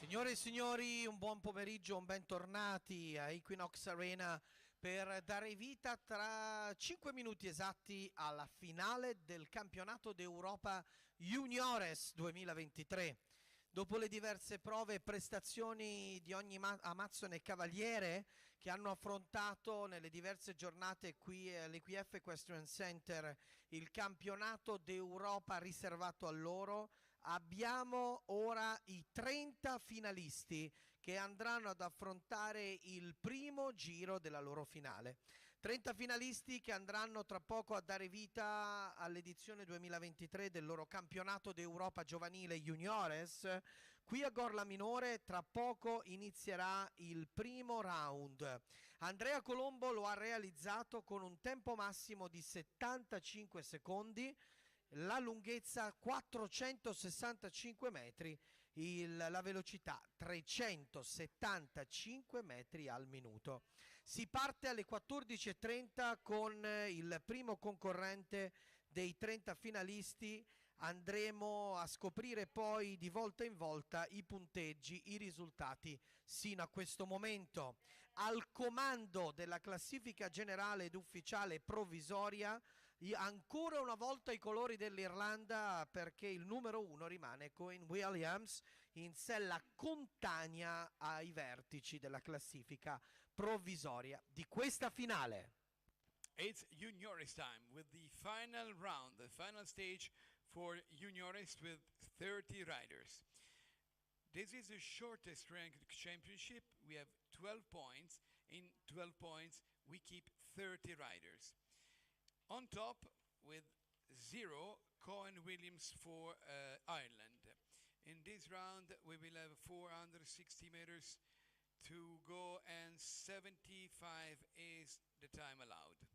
Signore e signori, un buon pomeriggio, un bentornati a Equinox Arena per dare vita tra 5 minuti esatti alla finale del campionato d'Europa Juniores 2023. Dopo le diverse prove e prestazioni di ogni amazzone cavaliere che hanno affrontato nelle diverse giornate qui all'EQF Equestrian Center il campionato d'Europa riservato a loro, abbiamo ora i 30 finalisti che andranno ad affrontare il primo giro della loro finale. 30 finalisti che andranno tra poco a dare vita all'edizione 2023 del loro campionato d'Europa giovanile Juniores. Qui a Gorla Minore tra poco inizierà il primo round. Andrea Colombo lo ha realizzato con un tempo massimo di 75 secondi, la lunghezza 465 metri, la velocità 375 metri al minuto. Si parte alle 14:30 con il primo concorrente dei 30 finalisti. Andremo a scoprire poi di volta in volta i punteggi, i risultati sino a questo momento. Al comando della classifica generale ed ufficiale provvisoria ancora una volta i colori dell'Irlanda, perché il numero 1 rimane Cohen Williams in sella contanea ai vertici della classifica provvisoria di questa finale. It's Juniores time with the final round, the final stage for Juniores with 30 riders. This is the shortest ranked championship. We have 12 points. In 12 points, we keep 30 riders. On top, with 0, Cohen Williams for Ireland. In this round, we will have 460 meters to go, and 75 is the time allowed.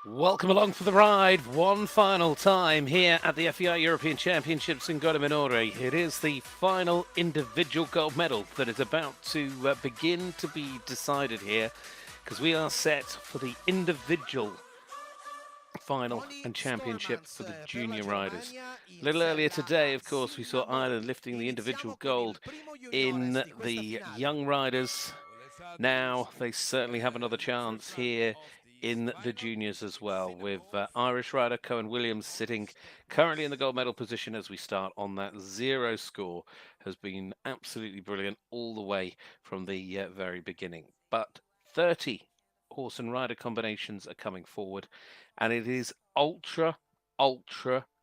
Welcome along for the ride, one final time here at the FEI European Championships in Gorla Minore. It is the final individual gold medal that is about to begin to be decided here, because we are set for the individual final and championship for the junior riders. A little earlier today, of course, we saw Ireland lifting the individual gold in the young riders. Now they certainly have another chance here in the juniors as well, with Irish rider Cohen Williams sitting currently in the gold medal position as we start on that 0 score. Has been absolutely brilliant all the way from the very beginning. But 30 horse and rider combinations are coming forward, and it is ultra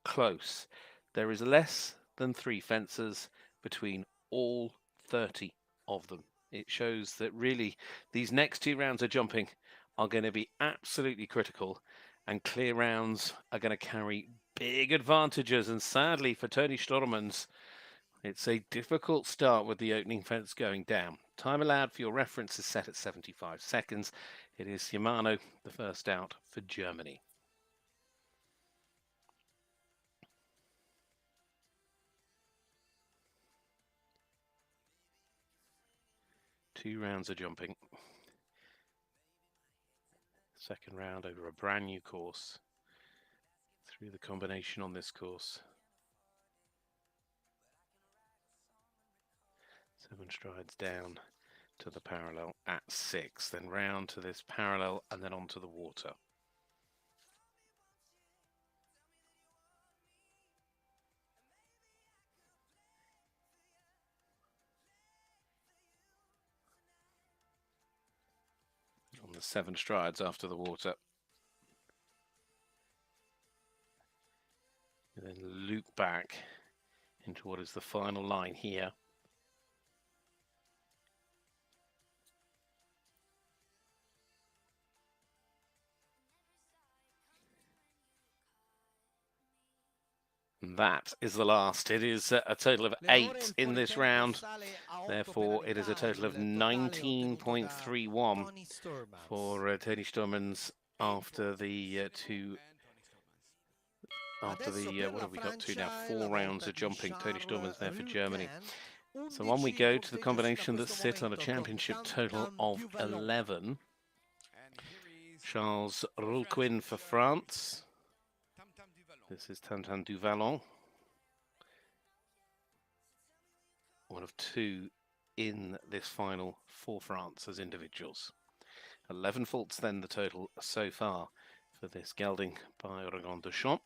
close. There is less than 3 fences between all 30 of them. It shows that really these next 2 rounds of jumping are going to be absolutely critical, and clear rounds are going to carry big advantages. And sadly for Tony Stormans, it's a difficult start with the opening fence going down. Time allowed for your reference is set at 75 seconds. It is Shimano, the first out for Germany. Two rounds of jumping. Second round over a brand new course. Through the combination on this course. 7 strides down to the parallel at 6. Then round to this parallel and then onto the water. On the 7 strides after the water. And then loop back into what is the final line here. And that is the last. It is a total of 8 in this round. Therefore, it is a total of 19.31 for Tony Stormans after the what have we got to now? 4 rounds of jumping. Tony Stormans there for Germany. So on we go to the combination that sit on a championship total of 11. Charles Rouquin for France. This is Tintin du Vallon. One of 2 in this final for France as individuals. 11 faults then the total so far for this gelding by Oregon de Champs.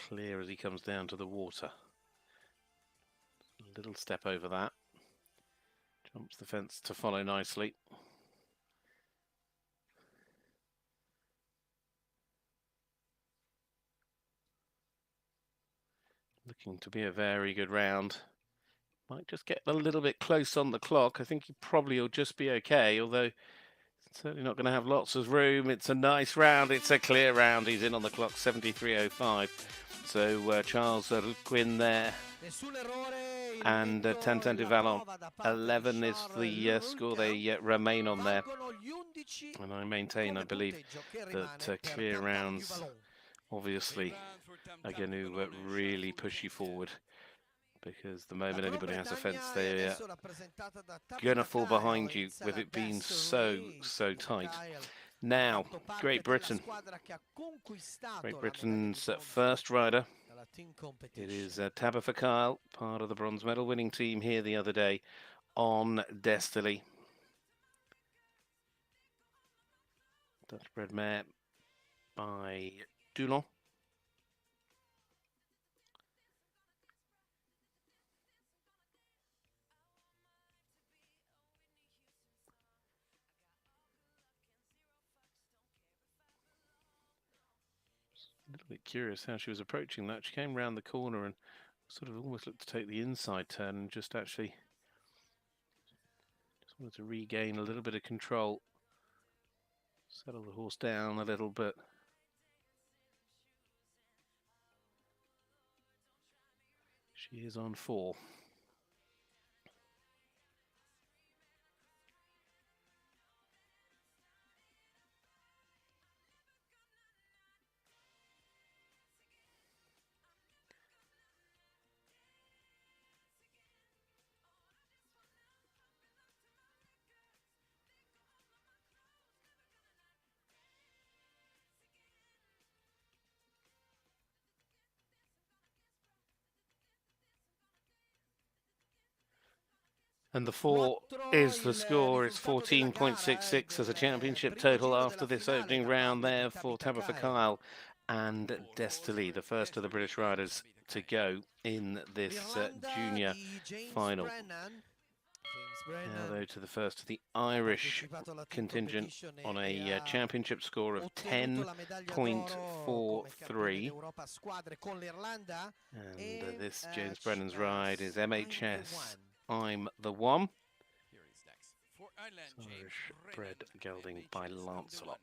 Clear as he comes down to the water. A little step over that. Jumps the fence to follow nicely. Looking to be a very good round. Might just get a little bit close on the clock. I think he probably will just be okay, although certainly not going to have lots of room. It's a nice round. It's a clear round. He's in on the clock, 73.05. So Charles Rouquin there. And Tintin du Vallon, 11 is the score they remain on there. And I maintain, I believe, that clear rounds obviously are going to really push you forward. Because the moment anybody has a fence, they're going to fall behind you with it being so tight. Now, Great Britain's first rider. It is Tabitha Kyle, part of the bronze medal winning team here the other day on Destiny. Dutch bred mare by Dulon. A little bit curious how she was approaching that. She came round the corner and sort of almost looked to take the inside turn and just actually wanted to regain a little bit of control. Settle the horse down a little bit. She is on 4. And the 4 is the score. It's 14.66 as a championship total after this opening round there for Tabitha Kyle and Destiny, the first of the British riders to go in this junior final. Now though to the first of the Irish contingent on a championship score of 10.43. And this James Brennan's ride is MHS I'm the One. Irish bred gelding by Lancelot.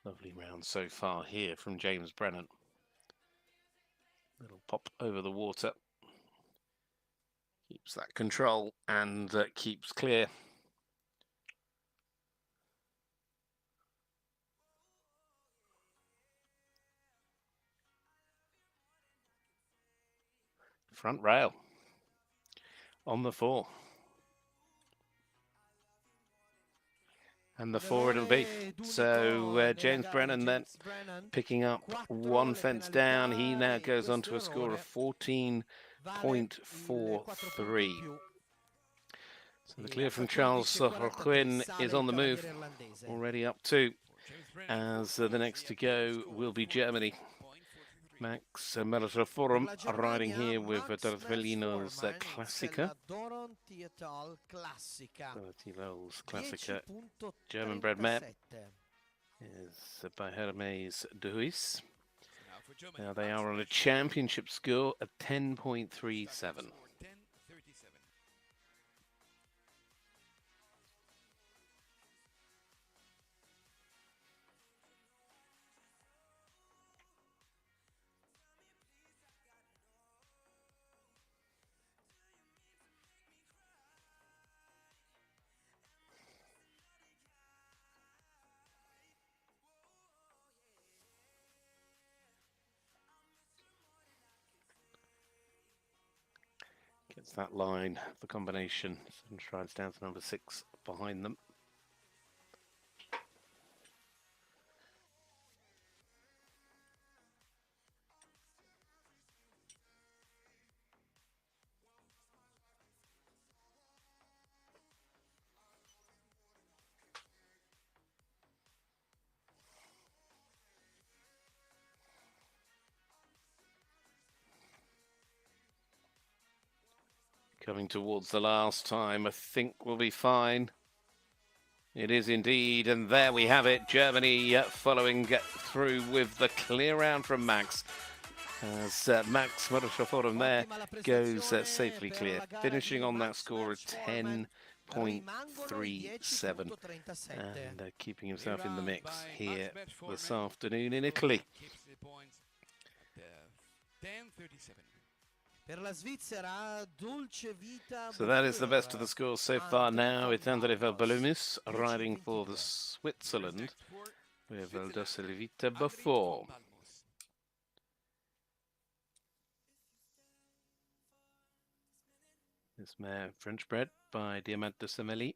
Lovely round so far here from James Brennan. Little pop over the water. Keeps that control and keeps clear. Front rail on the 4. And the 4 it'll be. So James Brennan then picking up 1 fence down. He now goes on to a score of 14.43. So the clear from Charles Quinn is on the move. Already up 2. As the next to go will be Germany. Max Forum riding here with Dorotvelino's Classica. Dorotvelino's Classica, German bred mare, is by Hermes de Huys. Now they are on a championship score of 10.37. Gets that line, the combination, and strides down to number 6 behind them. Coming towards the last time, I think we'll be fine. It is indeed, and there we have it. Germany following through with the clear round from Max. As Max Forum there goes safely clear, finishing on that score of 10.37 and keeping himself in the mix here this afternoon in Italy. So that is the best of the scores so far now, with Andrei Valbolumus riding for the Switzerland with Valdosa Levita before. This mare French bred by Diamant de Semeli.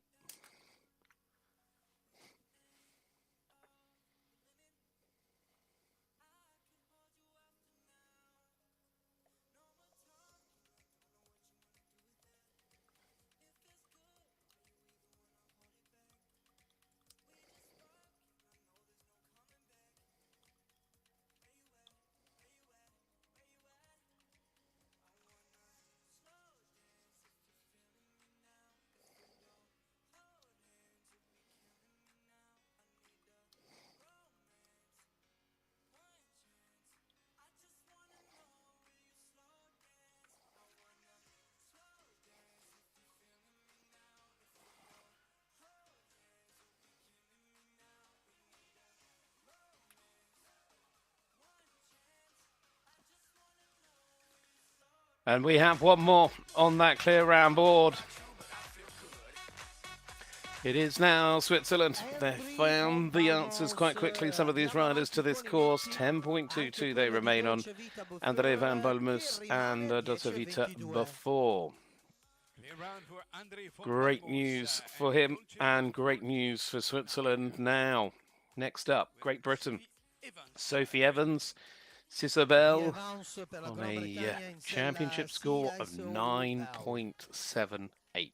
And we have one more on that clear round board. It is now Switzerland. They found the answers quite quickly, some of these riders to this course. 10.22 they remain on. Andrei Van Balmus and Dosa Vita before. Great news for him and great news for Switzerland now. Next up, Great Britain. Sophie Evans, Sisabel on a championship score of 9.78.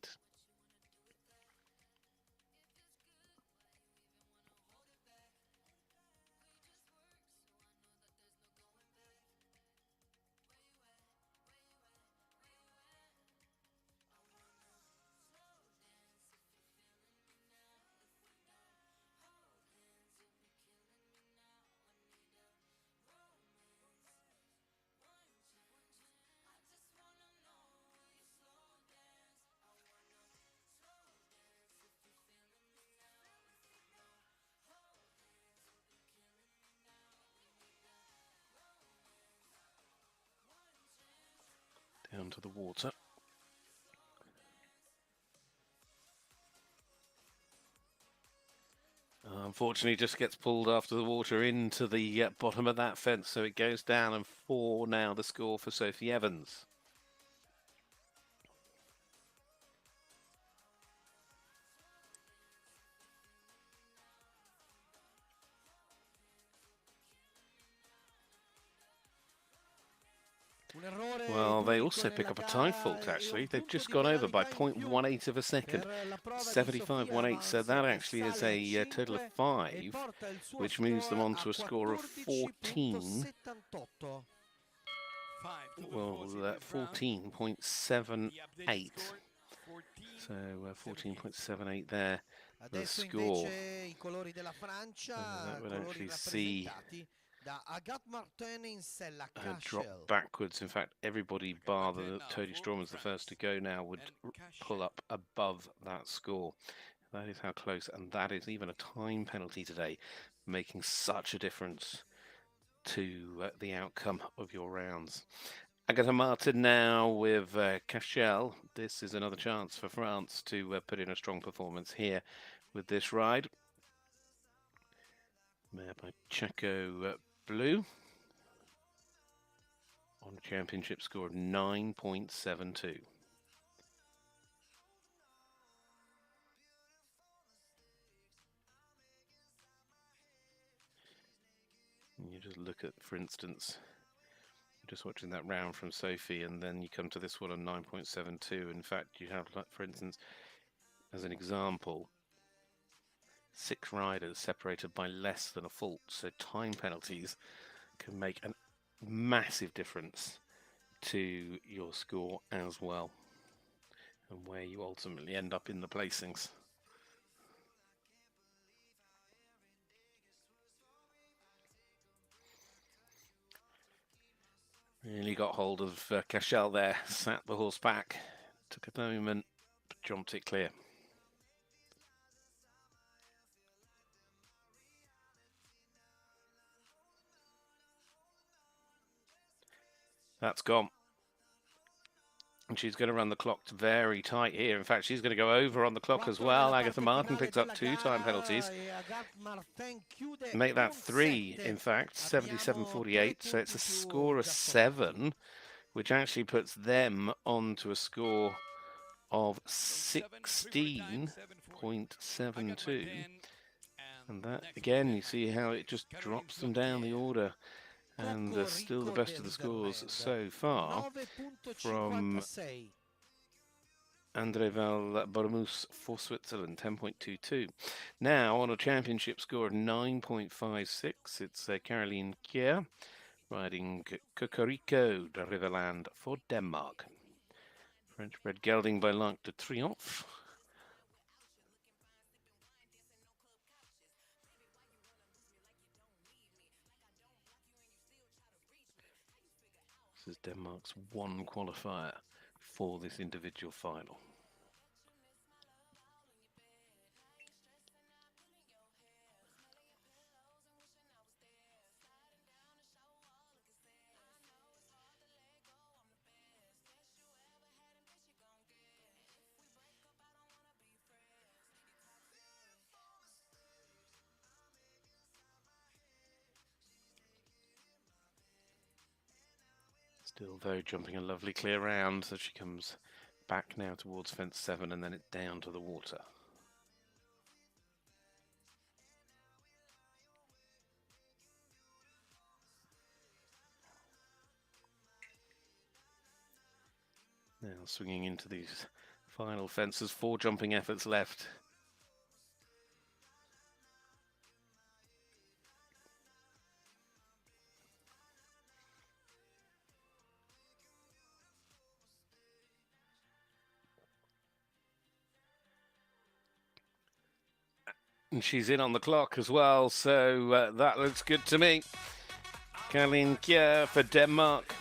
Down to the water. Unfortunately, just gets pulled after the water into the bottom of that fence, so it goes down, and 4 now the score for Sophie Evans. Well, they also pick up a time fault, actually. They've just gone over by 0.18 of a second. 75.18, so that actually is a total of 5, which moves them on to a score of 14. Well, 14.78. So 14.78 there, the score. That would actually see drop backwards. In fact, everybody bar the Toady Strawman's the first to go now would pull up above that score. That is how close, and that is even a time penalty today, making such a difference to the outcome of your rounds. Agatha Martin now with Cachel. This is another chance for France to put in a strong performance here with this ride. Mare by Checo Blue on a championship score of 9.72. You just look at, for instance, just watching that round from Sophie, and then you come to this one on 9.72. In fact, you have, like, for instance, as an example, 6 riders separated by less than a fault, so time penalties can make a massive difference to your score as well, and where you ultimately end up in the placings. Really got hold of Cachel there, sat the horse back, took a moment, but jumped it clear. That's gone. And she's going to run the clock very tight here. In fact, she's going to go over on the clock as well. Agatha Martin picks up 2 time penalties. Make that 3, in fact, 77-48. So it's a score of 7, which actually puts them on to a score of 16.72. And that, again, you see how it just drops them down the order. And still the best of the scores so far from Andre Val Bormus for Switzerland, 10.22. Now, on a championship score of 9.56, it's Caroline Kjær riding Cocorico de Riverland for Denmark. French-bred gelding by L'Arc de Triomphe. This is Denmark's 1 qualifier for this individual final. Still though jumping a lovely clear round, so she comes back now towards fence 7 and then it's down to the water. Now swinging into these final fences, 4 jumping efforts left. And she's in on the clock as well, so that looks good to me. Caroline Kjær for Denmark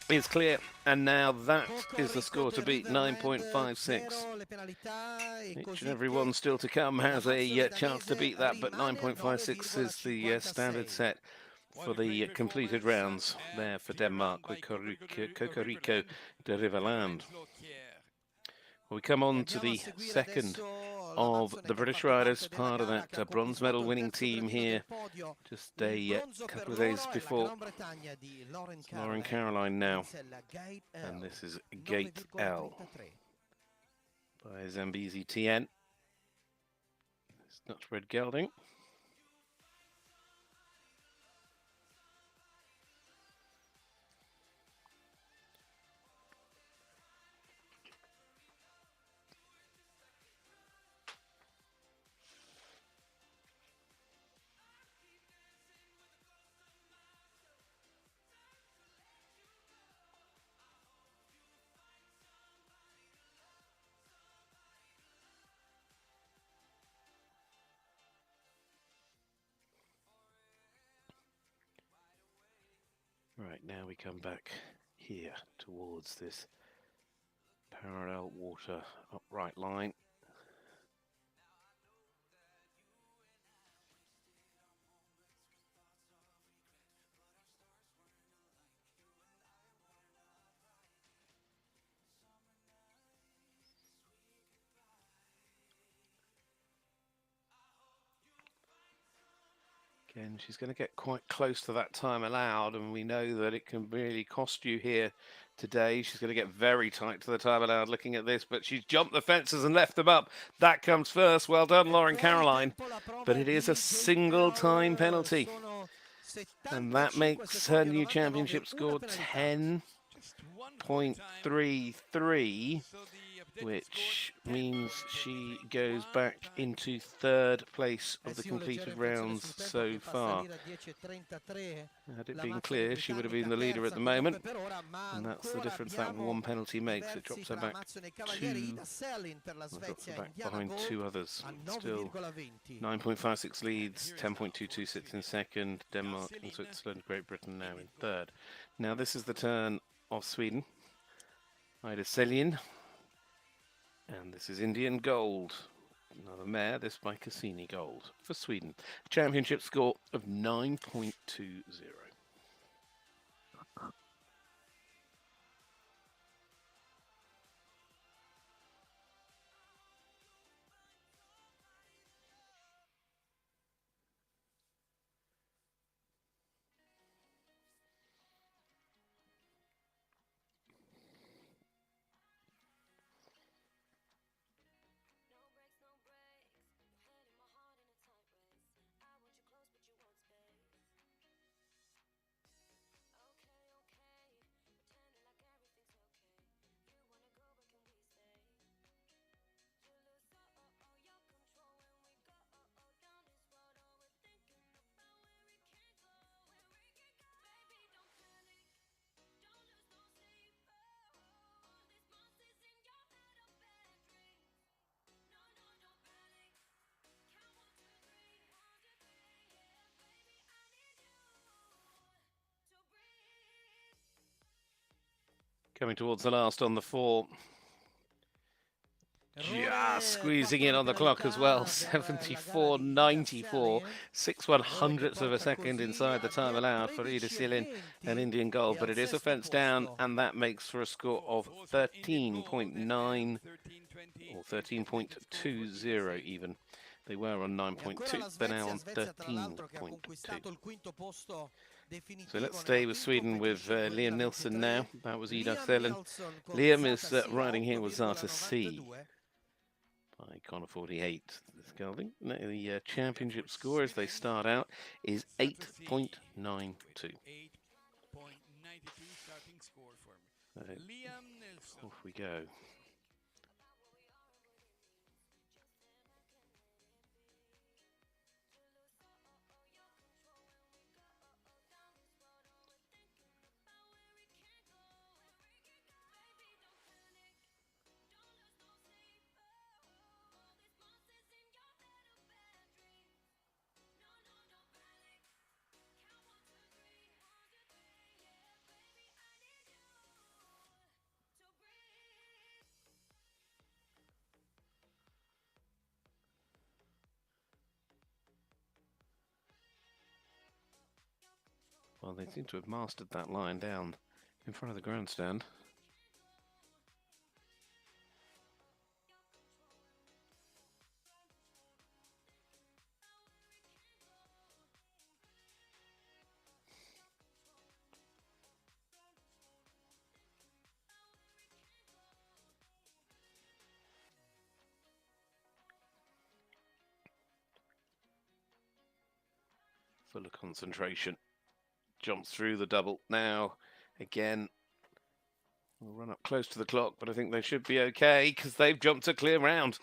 is clear, and now that is the score to beat, 9.56. Each and every one still to come has a chance to beat that, but 9.56 is the standard set for the completed rounds there for Denmark with Cocorico de Riverland. We come on to the second of the British riders, part of that bronze medal winning team here, just a couple of days before. Lauren Caroline now, and this is Gate L by Zambezi TN. It's Dutch-bred gelding. Right, now we come back here towards this parallel water upright line. Again, she's going to get quite close to that time allowed, and we know that it can really cost you here today. She's going to get very tight to the time allowed looking at this, but she's jumped the fences and left them up. That comes first. Well done, Lauren Caroline. But it is a single time penalty, and that makes her new championship score 10.33, which means she goes back into 3rd place of the completed rounds so far. Had it been clear, she would have been the leader at the moment, and that's the difference that 1 penalty makes. It drops her back behind 2 others. Still 9.56 leads, 10.22 sits in 2nd, Denmark and Switzerland, Great Britain now in 3rd. Now this is the turn of Sweden. Ida Selin. And this is Indian Gold, another mare, this by Cassini Gold for Sweden. Championship score of 9.20. Coming towards the last on the 4. Just squeezing in on the clock as well. 74.94. 6/100ths of a second inside the time allowed for Ida Silin, an Indian goal. But it is a fence down, and that makes for a score of 13.9 or 13.20 even. They were on 9.2, they're now on 13.2. So let's stay with Sweden with Liam Nilsson now. That was Ida Thelen. Liam is riding here with Zata C. I can't afford 8 this gelding. The championship score as they start out is 8.92. 8.92 starting score for Liam Nilsson. Off we go. Well, they seem to have mastered that line down in front of the grandstand. Full of concentration. Jumps through the double now. Again, we'll run up close to the clock, but I think they should be okay because they've jumped a clear round.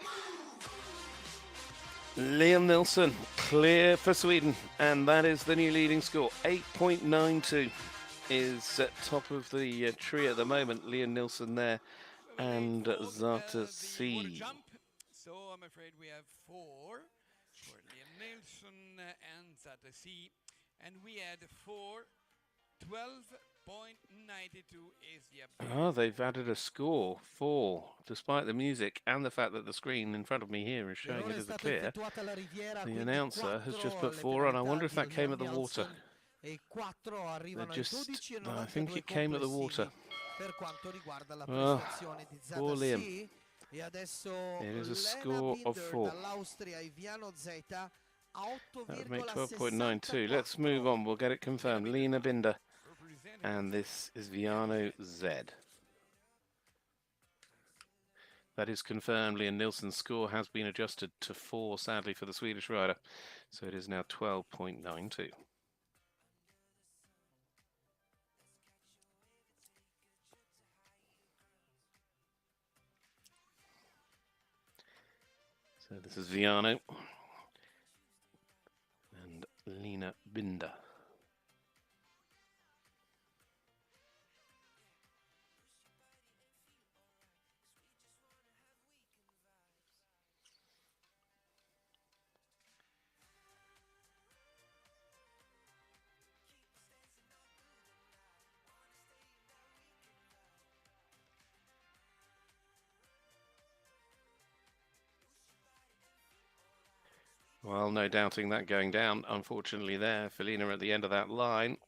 Liam Nilsson, clear for Sweden, and that is the new leading score. 8.92 is at top of the tree at the moment. Liam Nilsson there and Zata C. So I'm afraid we have 4 for Liam Nilsson and Zata C. And we had 4, 12.92 is the update. Oh, they've added a score, 4, despite the music and the fact that the screen in front of me here is showing it as a clear. The announcer has just put 4 on. I wonder if that came at the water. I think it came at the water. Oh, poor Liam. It is a score of 4. That would make 12.92. Let's move on. We'll get it confirmed. Lena Binder. And this is Viano Z. That is confirmed. Liam Nilsson's score has been adjusted to 4, sadly, for the Swedish rider. So it is now 12.92. So this is Viano. Lena Binder. Well, no doubting that going down, unfortunately, there. Felina at the end of that line.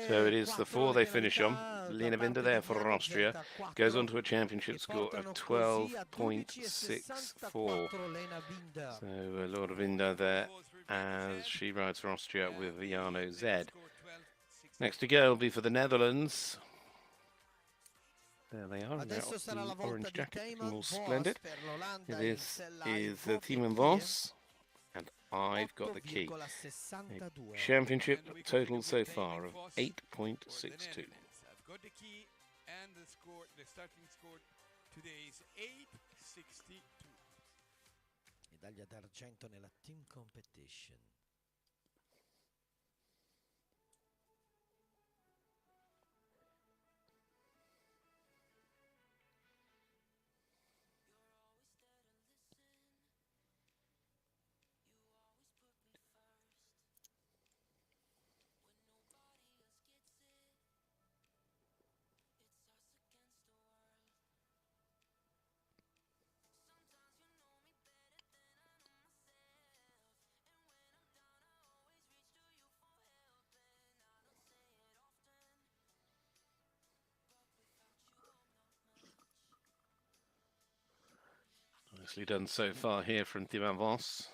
So it is the 4 they finish on. Lena Binder there for Austria goes on to a championship score of 12.64. So Laura Binder there as she rides for Austria with Viano Z. Next to go will be for the Netherlands. There they are, now the orange jacket, looking all splendid. This is Timon Vos. And I've got the key. A championship total so far of 8.62. I've got the key and the score, the starting score today is 8.62. Medaglia d'argento nella team competition. Nicely done so far here from Thibaut Vos.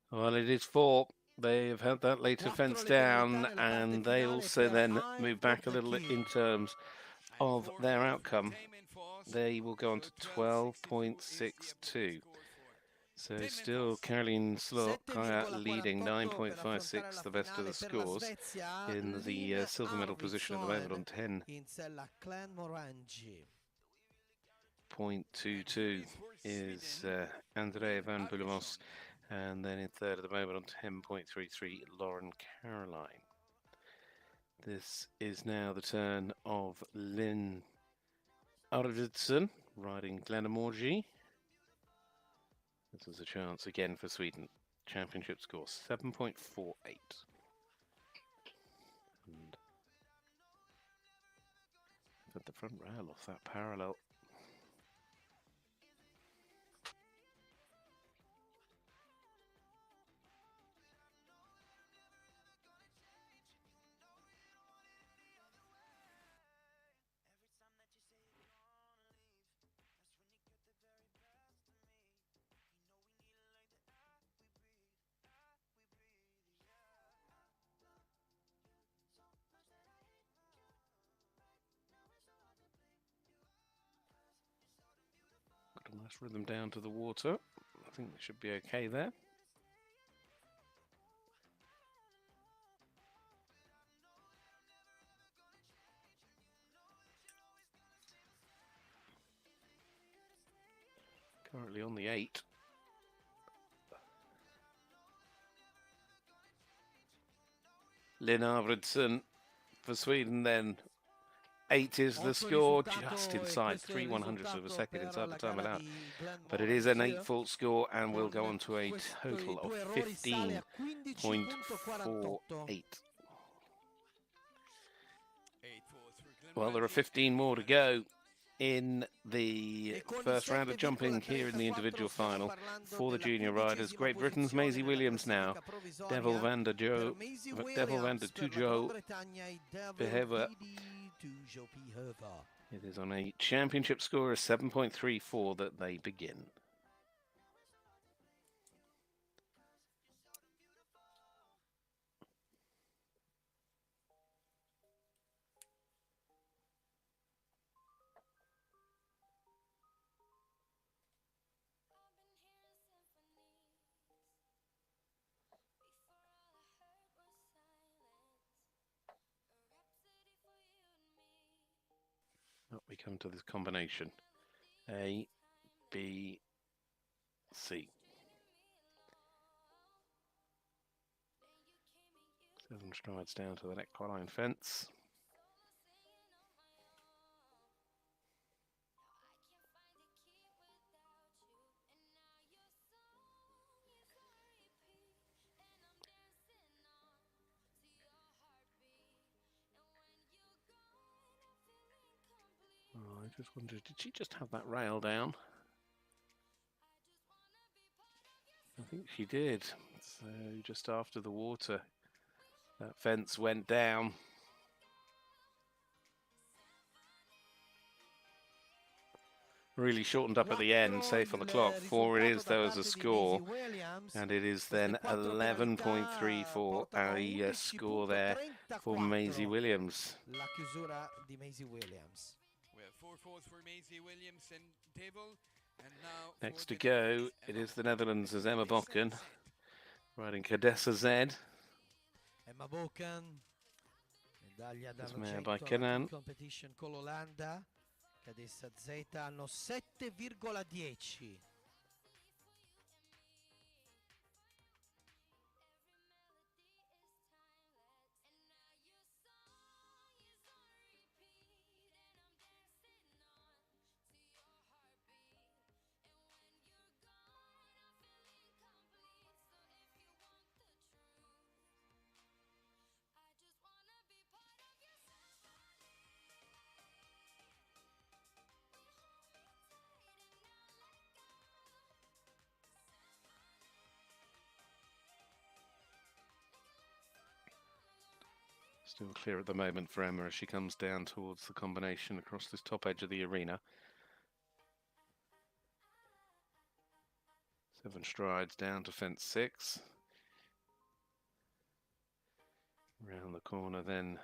Well, it is 4. They've had that later fence down, and they also then move back a little in terms of their outcome. They will go on to 12.62. So still Caroline Slokaya leading 9.56, the best of the scores, in the silver medal position at the moment on 10.22 is Andrea van Boulemos. And then in third at the moment on 10.33, Lauren Caroline. This is now the turn of Lynn Arvidsson riding Glenamorgy. This is a chance again for Sweden. Championship score 7.48. And at the front rail off that parallel. Got a nice rhythm down to the water. I think they should be okay there. Currently on the 8. Lynn Arvidsson for Sweden then. 8 is the score, just inside 3/100ths of a second inside the time allowed. But it is an 8-fault score and will go on to a total of 15.48. Well, there are 15 more to go in the first round of jumping here in the individual final for the junior riders. Great Britain's Maisie Williams now. Devil van der Tujo Behever. It is on a championship score of 7.34 that they begin. We come to this combination A, B, C. 7 strides down to the neckline fence. I just wondered, did she just have that rail down? I think she did. So just after the water, that fence went down. Really shortened up at the end, safe on the clock. 4 it is, though, as a score. And it is then 11.34, a score there for Maisie Williams. La chiusura di Maisie Williams. We have 4 faults for Maisie Williams and Devil. And now next to go, it is the Netherlands as Emma Bokken, riding Cadessa Z. Emma Bokken, medaglia by Kenan. competition con l'Olanda. Cadessa Z hanno 7,10. Still clear at the moment for Emma as she comes down towards the combination across this top edge of the arena. 7 strides down to fence 6. Round the corner then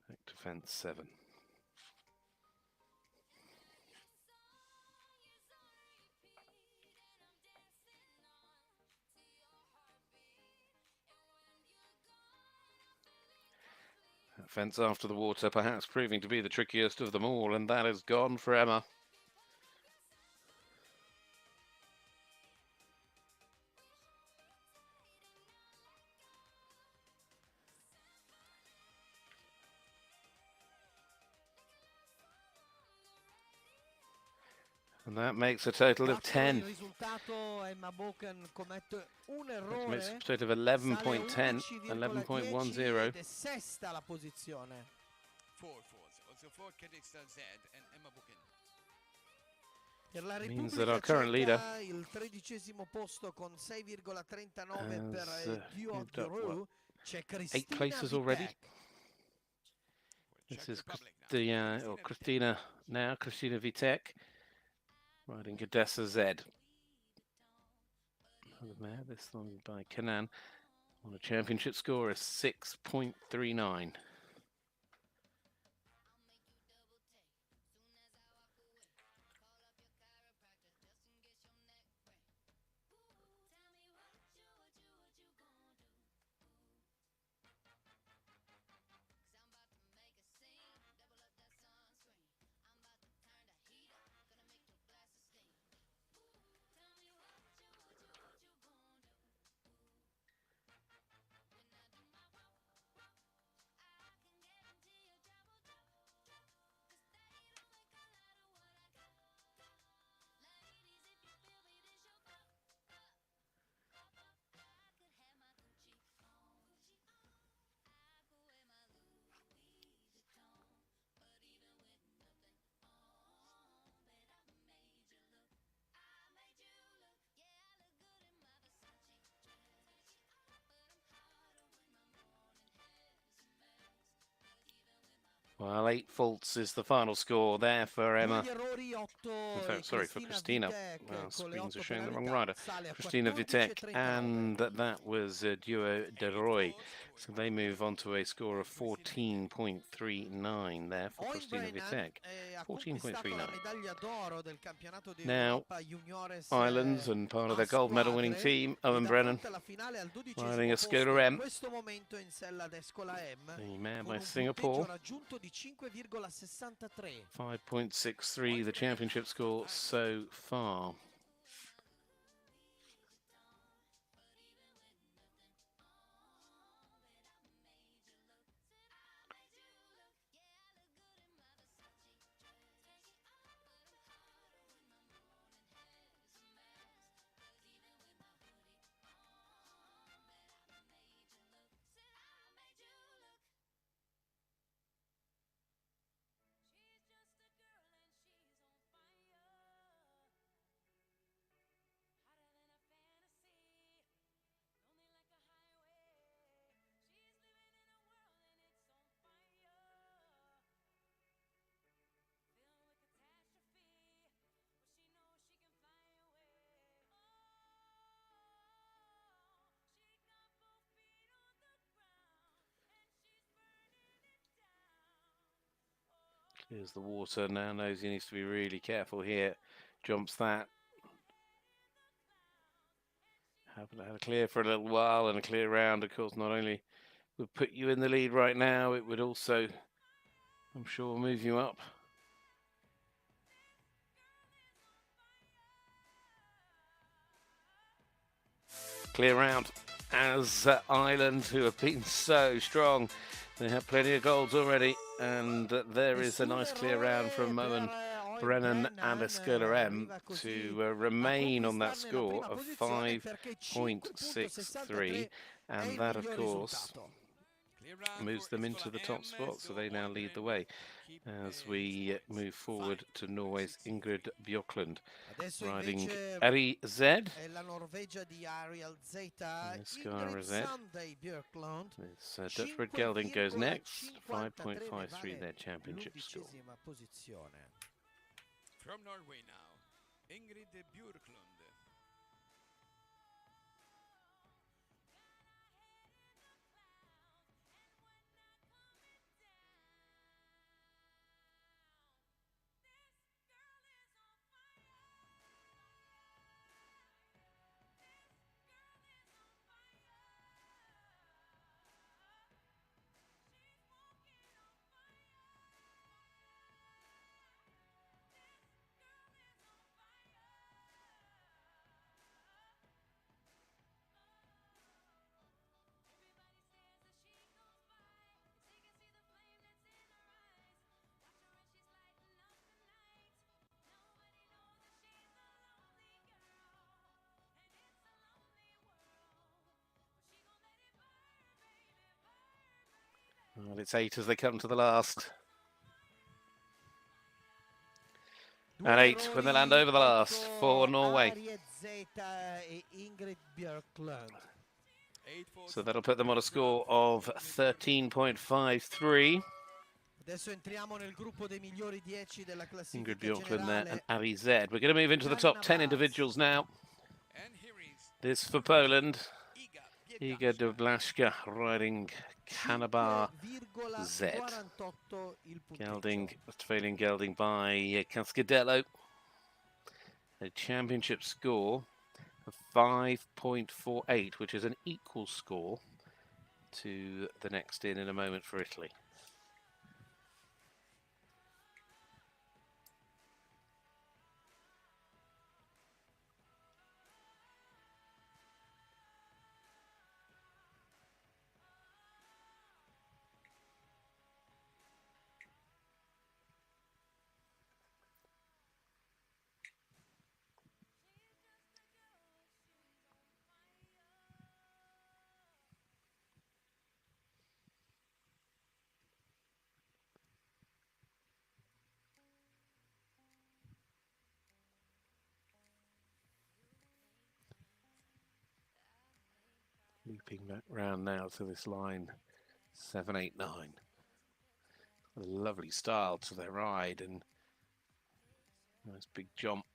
back to fence 7. That fence after the water perhaps proving to be the trickiest of them all, and that is gone for Emma. And that makes a total of 10. Which makes a total of 11.10, 11.10. Means that our current leader il 13° posto con 6,39 moved up, what, 8 places already. This is Christina Vitek, riding Cadessa Z. This one by Kanan on a championship score of 6.39. Well, 8 faults is the final score there for Emma. In fact, sorry, for Christina. Well, screens are showing the wrong rider. Christina Vitek, and that was Duo de Roy. So they move on to a score of 14.39 there for Christina Vitek. 14.39. Now, Islands and part of their gold medal winning team, Owen Brennan, riding a Skoda M. The man by Singapore. 5.63, the championship score so far. Here's the water, now knows he needs to be really careful here. Jumps that. Had a clear for a little while and a clear round, of course, not only would put you in the lead right now, it would also, I'm sure, move you up. Clear round as Ireland, who have been so strong. They have plenty of goals already, and there is a nice clear round from Owen Brennan and a Skoda M to remain on that score of 5.63, and that, of course, moves them into the top spot, so they now lead the way as we move forward to Norway's Ingrid Björklund, riding Ari Z. È la Norvegia di Ariel Zeta, Ingrid Sunday Björklund. Dutchford Gelding goes next, 5.53 their championship score. Posizione. From Norway now, Ingrid Björklund. Well, it's 8 as they come to the last. And 8 when they land over the last for Norway. So that'll put them on a score of 13.53. Ingrid Björklund there and Ari Z. We're going to move into the top 10 individuals now. This for Poland. Iga Doblaszka riding Kanabar Z. Gelding, Australian Gelding by Cascadello. A championship score of 5.48, which is an equal score to the next in a moment for Italy. Looping back round now to this line 7, 8, 9. A lovely style to their ride and nice big jump.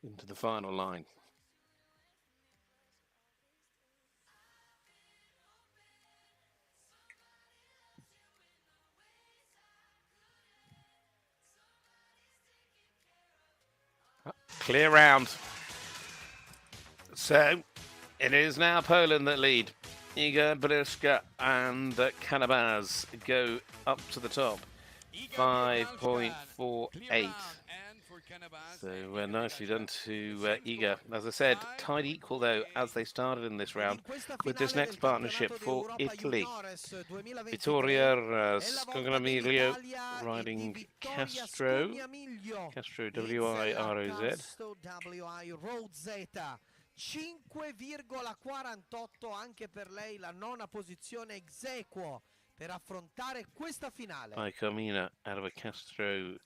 Into the final line. Clear round. So it is now Poland that lead. Iga Doblaszka and Kanabaz go up to the top. 5.48. So nicely done to Iga. As I said, tied equal though as they started in this round with this next partnership for Italy. Vittoria Scognamiglio riding Castro WIROZ. 5,48 anche per lei, la nona posizione ex aequo per affrontare questa finale. By Carmina out of a Castro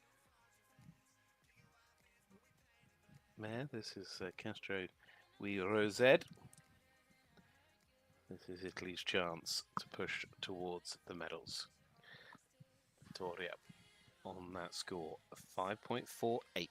mare. This is Castro WIROZ. This is Italy's chance to push towards the medals. Vittoria on that score of 5.48.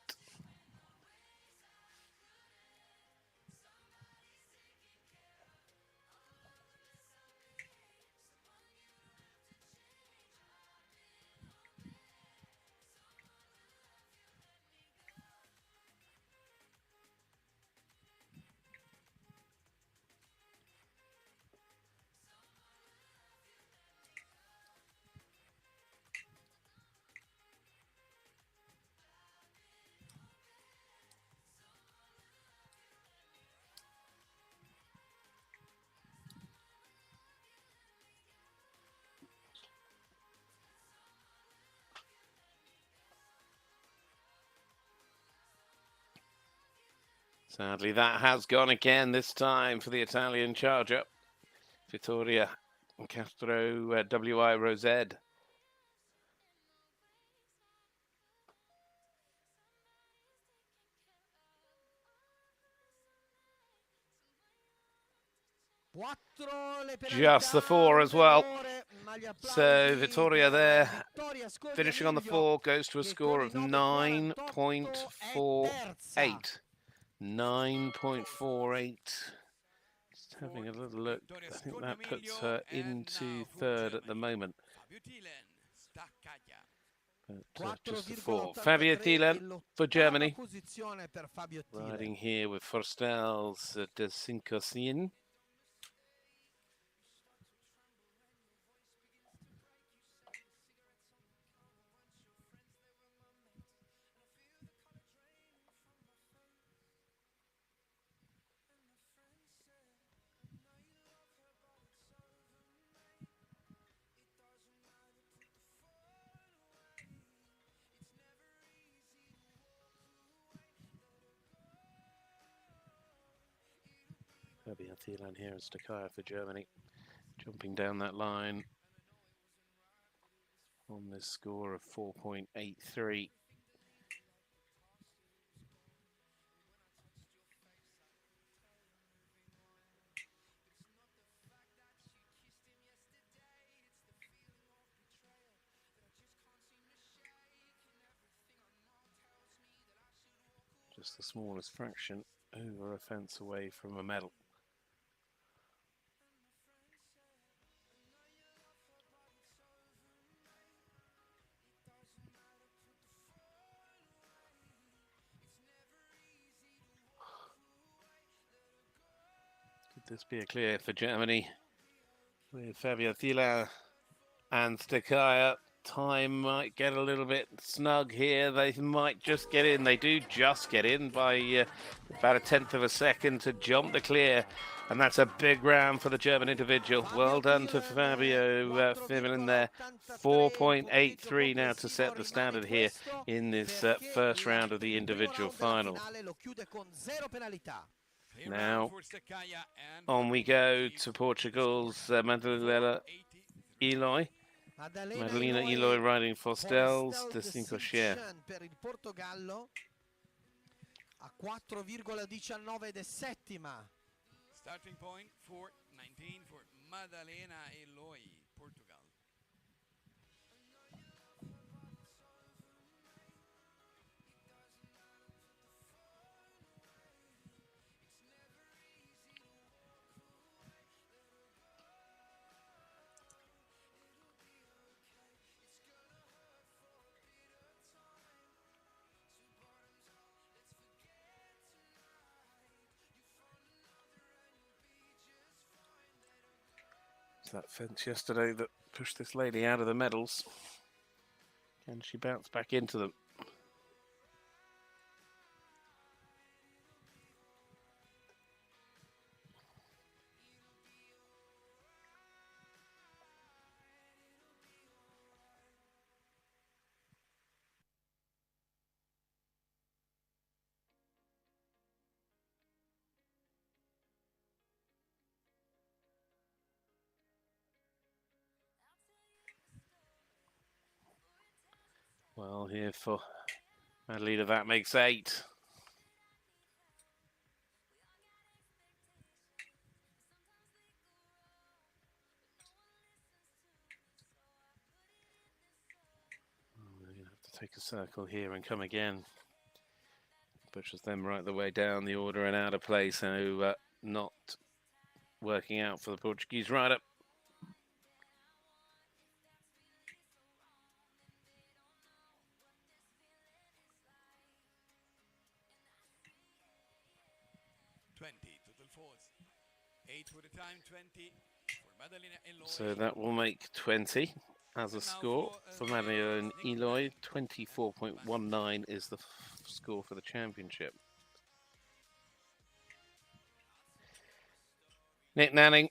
Sadly, that has gone again, this time for the Italian charger. Vittoria Castro WI Rosed. Just the 4 as well. So Vittoria there, finishing on the 4, goes to a score of 9.48. 9.48. Just having a little look. I think that puts her into 3rd at the moment. But just the 4. Fabio Thielen for Germany. Riding here with Forstel's de Cincosin. Fabio Thielen here and Stakaya for Germany. Jumping down that line on this score of 4.83. Just the smallest fraction over a fence away from a medal. Could this be a clear for Germany with Fabio Thielen and Stakaya? Time might get a little bit snug here. They might just get in. They do just get in by about a 1/10 of a second to jump the clear. And that's a big round for the German individual. Well done to Fabio Thielen there. 4.83 now to set the standard here in this first round of the individual final. Now, on we go to Portugal's Madalena Eloy. Madalena Eloy riding Forstel's de Cincosin. Per il Portogallo a 4,19 Starting point for 19 for Madalena Eloy, Portugal. That fence yesterday that pushed this lady out of the medals. Can she bounce back into them? Well, here for Madalena, that makes 8. We're going to have to take a circle here and come again. Pushes them right the way down the order and out of play, so not working out for the Portuguese rider. So that will make 20 as a score for Madalena Eloy. 24.19 is the score for the championship. Nick Nanning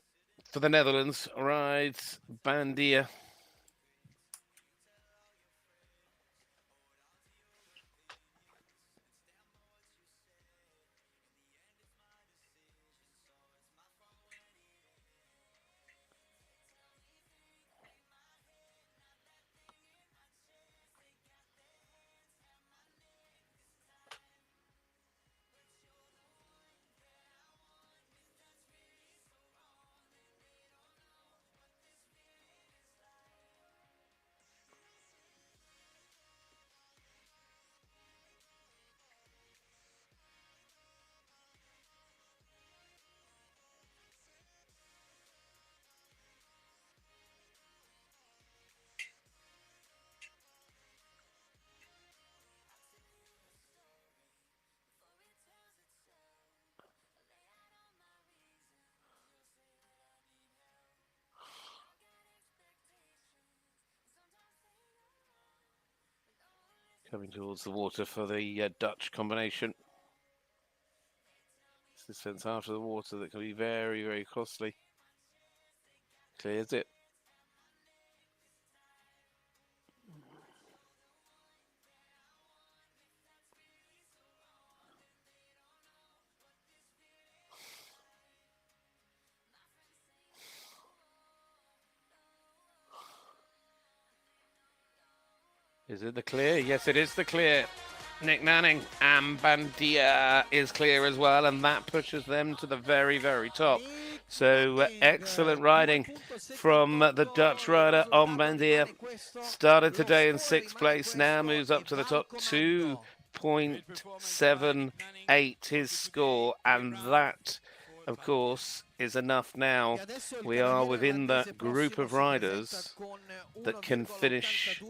for the Netherlands rides Bandia. Coming towards the water for the Dutch combination. It's this fence after the water that can be very, very costly. Clears it. Is it the clear? Yes, it is the clear. Nick Nanning and Bandia is clear as well, and that pushes them to the very, very top. So excellent riding from the Dutch rider on Bandia. Started today in 6th place, now moves up to the top. 2.78 his score, and that, of course, is enough now. We are within that group of riders that can finish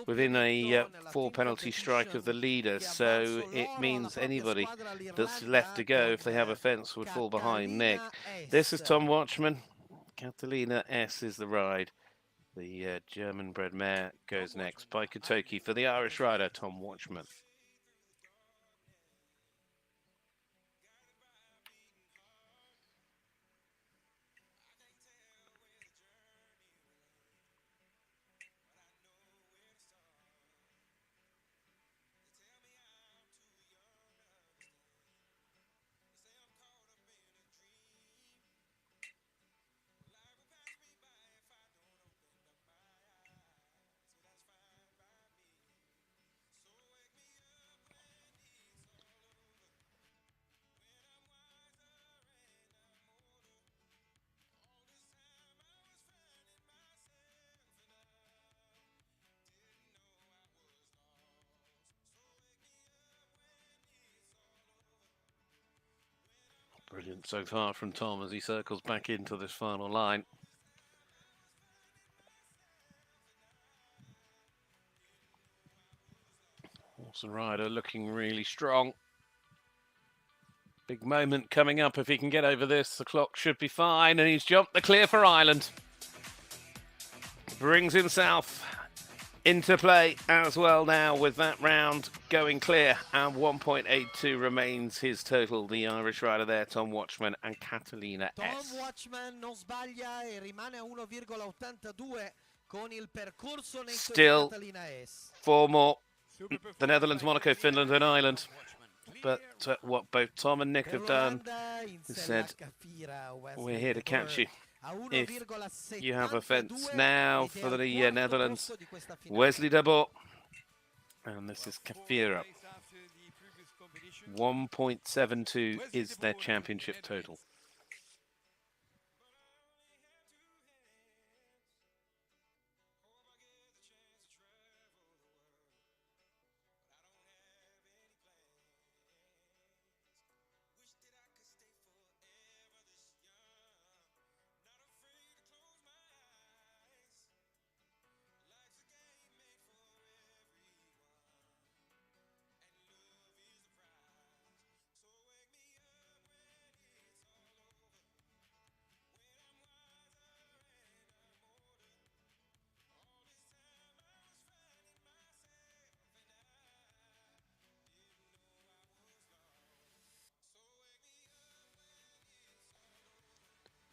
within a 4-penalty strike of the leader, so it means anybody that's left to go, if they have a fence, would fall behind Nick. This is Tom Watchman. Catalina S is the ride. The German-bred mare goes next by Kotoki for the Irish rider, Tom Watchman. Brilliant so far from Tom as he circles back into this final line. Horse and rider looking really strong. Big moment coming up if he can get over this. The clock should be fine, and he's jumped the clear for Ireland. Brings himself into play as well now with that round going clear, and 1.82 remains his total. The Irish rider there, Tom Watchman and Catalina S. Tom Watchman non sbaglia e rimane a 1,82 con il percorso netto di Catalina S. 4 more. The Netherlands, Monaco, Finland and Ireland. But what both Tom and Nick have done is said, we're here to catch you. If you have a fence now for the Netherlands, Wesley Debord, and this is Kafira. 1.72 is their championship total.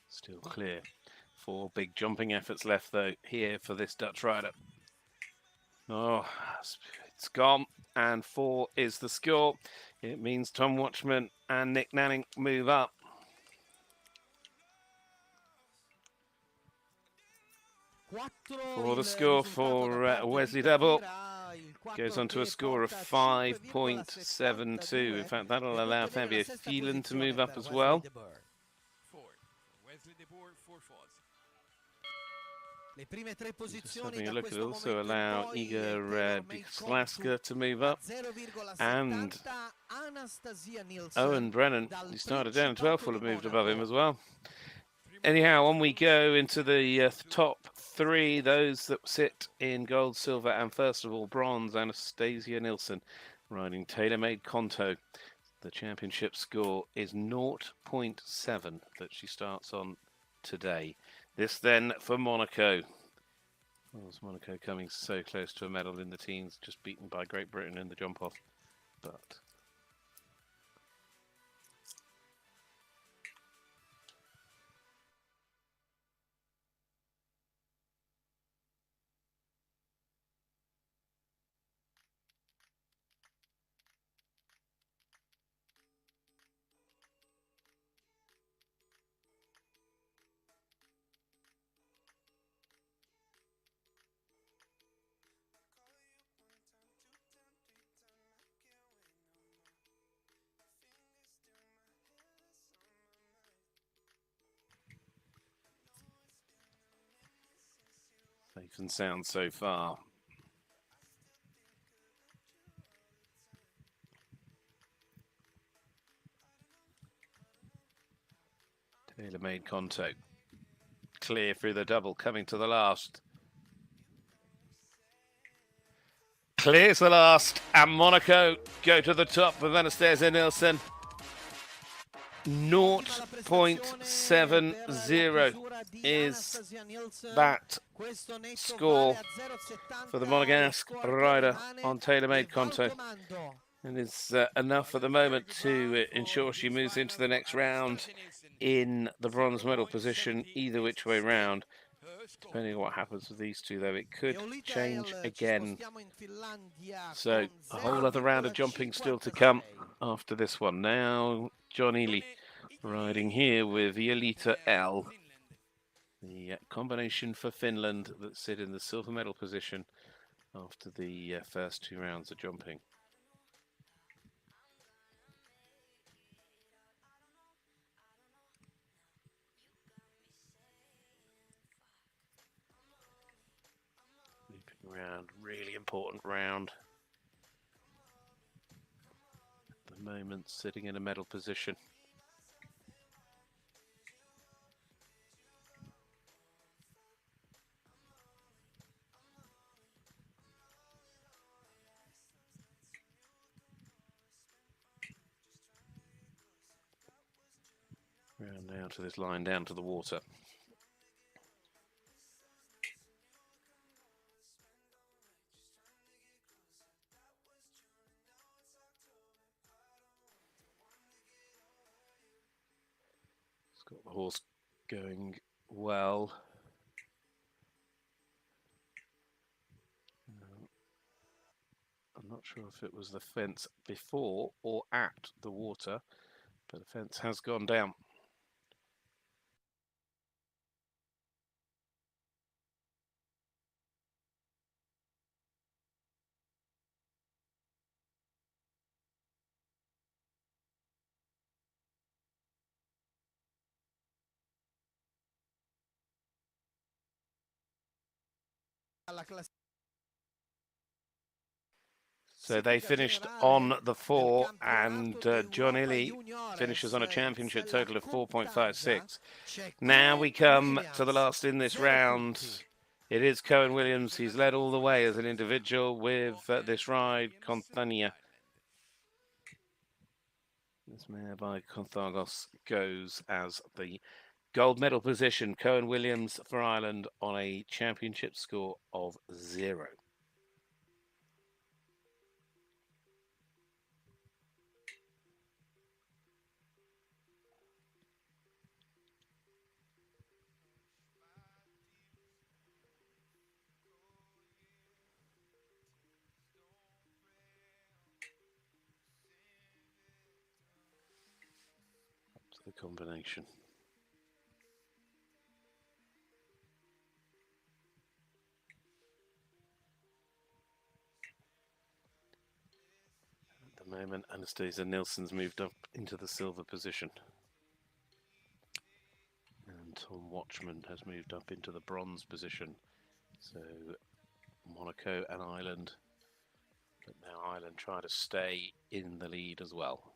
Still clear. 4 big jumping efforts left, though, here for this Dutch rider. Oh, it's gone, and 4 is the score. It means Tom Watchman and Nick Nanning move up. For the score for Wesley Debord. Goes on to a score of 5.72. In fact, that'll allow Fabio Phelan to move up as well. Just having a look, it'll also allow Igor Bixlaska to move up, and Owen Brennan, who started down at 12th, will have moved above him as well. Anyhow, on we go into the top 3, those that sit in gold, silver, and first of all bronze. Anastasia Nilsson riding tailor-made Conto. The championship score is 0.7 that she starts on today. This then for Monaco. Was Monaco coming so close to a medal in the teens, just beaten by Great Britain in the jump-off. But safe and sound so far. Tailor-made Conto. Clear through the double, coming to the last. Clears the last, and Monaco go to the top with Anastasia Nilsson. 0.70 is that score for the Monegasque rider on Tailor-made Conto. And it's enough at the moment to ensure she moves into the next round in the bronze medal position, either which way round. Depending on what happens with these two, though, it could change again. So a whole other round of jumping still to come after this one. Now John Ely riding here with Yelita L. The combination for Finland that sit in the silver medal position after the first 2 rounds of jumping. Looping around, really important round. At the moment, sitting in a medal position. Round now to this line down to the water. It's got the horse going well. I'm not sure if it was the fence before or at the water, but the fence has gone down. So they finished on the 4, and John Ely finishes on a championship total of 4.56. Now we come to the last in this round. It is Cohen Williams. He's led all the way as an individual with this ride, Contania. This mare by Conthagos goes as the gold medal position. Cohen Williams for Ireland on a championship score of 0. The combination. At the moment, Anastasia Nilsson's moved up into the silver position. And Tom Watchman has moved up into the bronze position. So Monaco and Ireland. But now Ireland try to stay in the lead as well.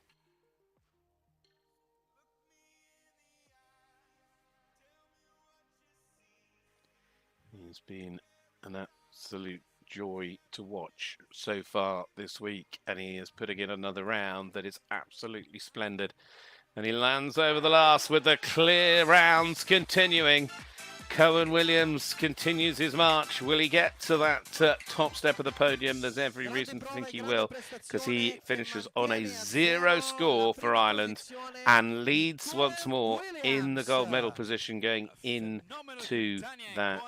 It's been an absolute joy to watch so far this week, and he is putting in another round that is absolutely splendid. And he lands over the last with the clear rounds continuing. Cohen Williams continues his march. Will he get to that top step of the podium? There's every reason to think he will, because he finishes on a 0 score for Ireland and leads once more in the gold medal position going into that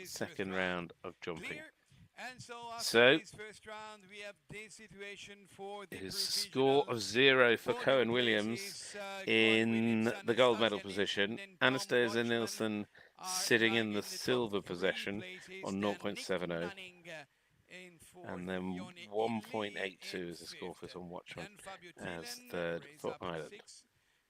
second round of jumping. So, it is a score of 0 for Cohen Williams in the gold medal position. Anastasia Nilsson sitting in the silver position on 0.70. And then 1.82 is the score for Tom Watchman as third for Ireland.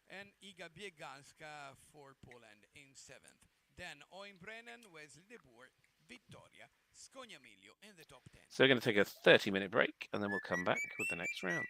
And Iga Biegalska for Poland in 7th. Then Oimbrennen, Wesley de Boer, Vittoria Scognamiglio in the top 10. So we're going to take a 30-minute break and then we'll come back with the next round.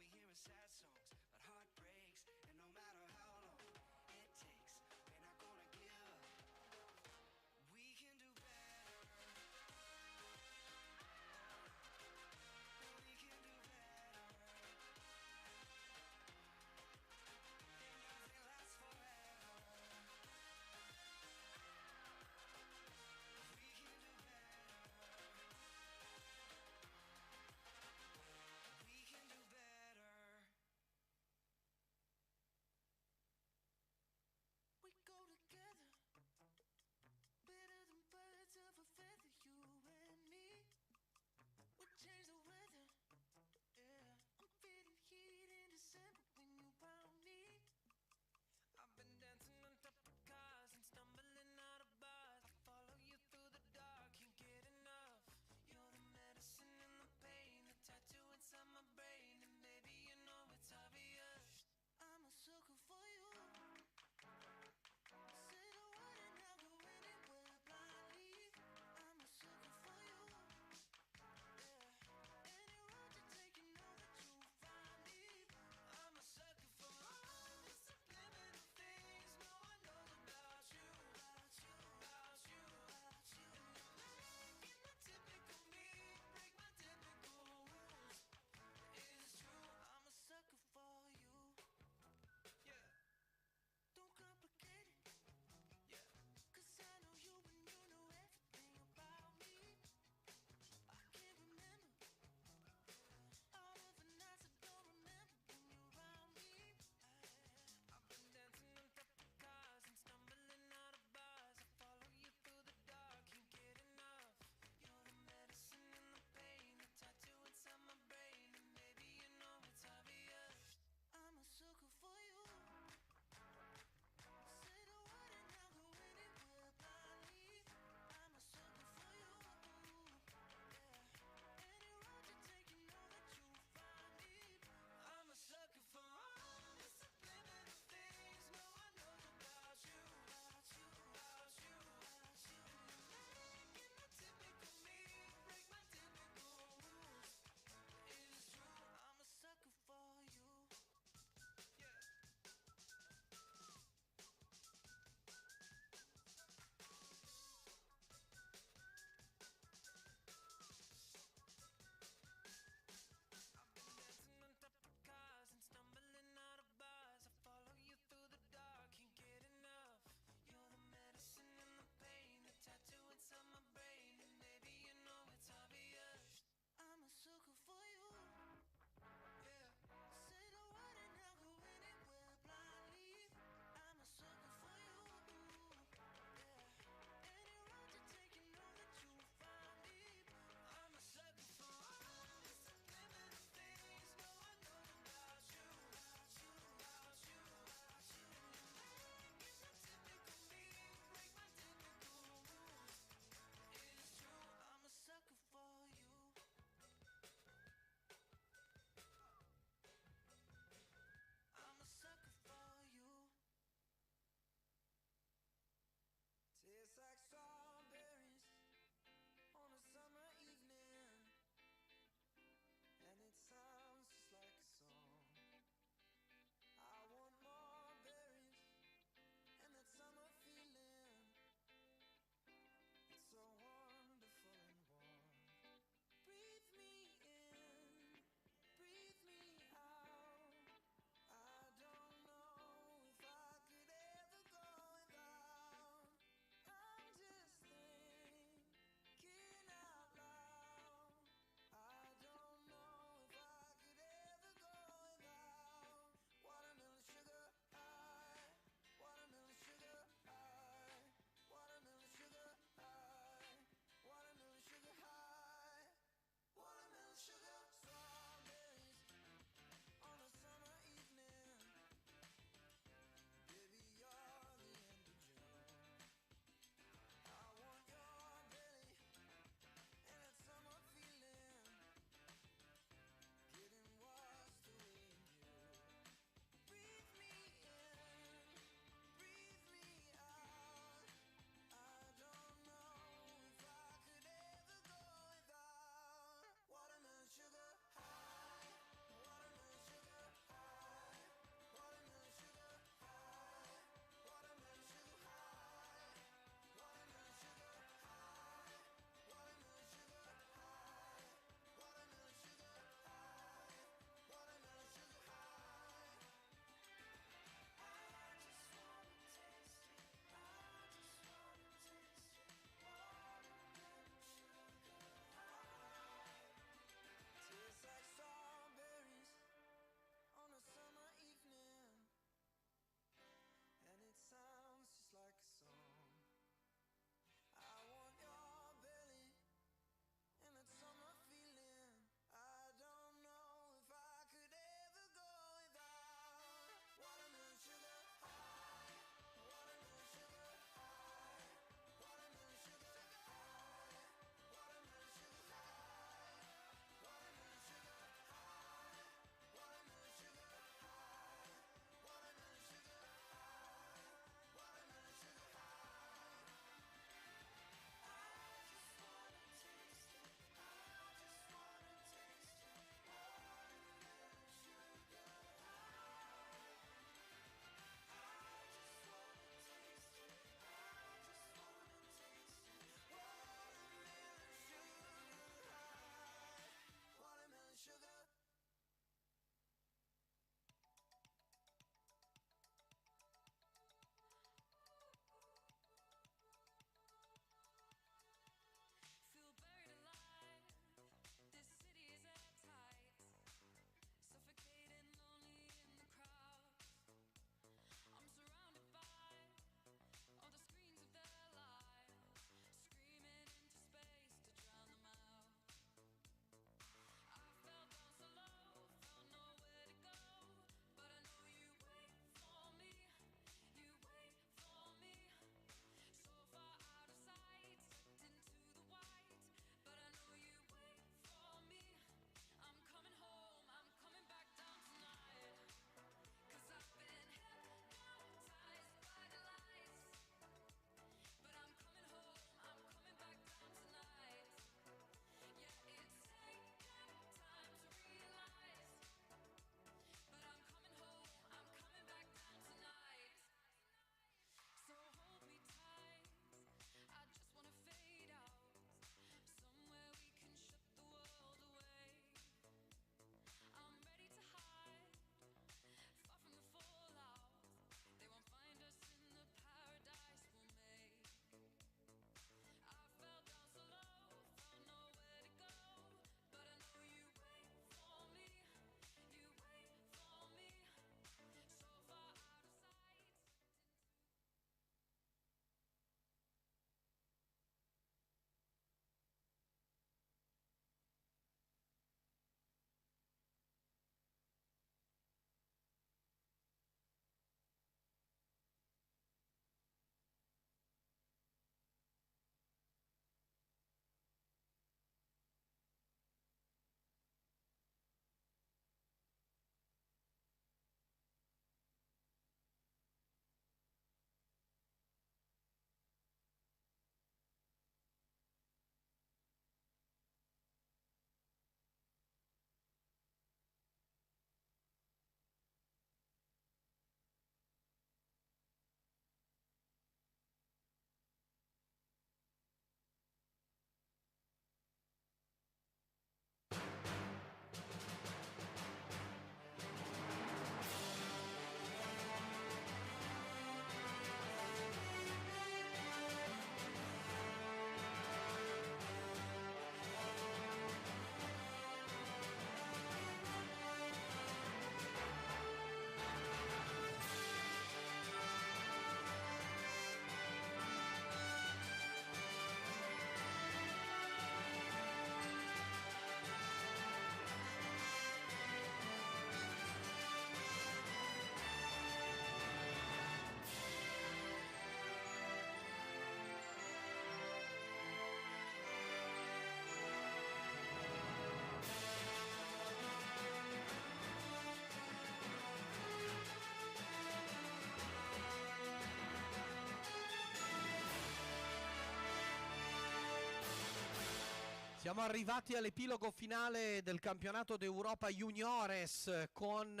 Siamo arrivati all'epilogo finale del campionato d'Europa Juniores con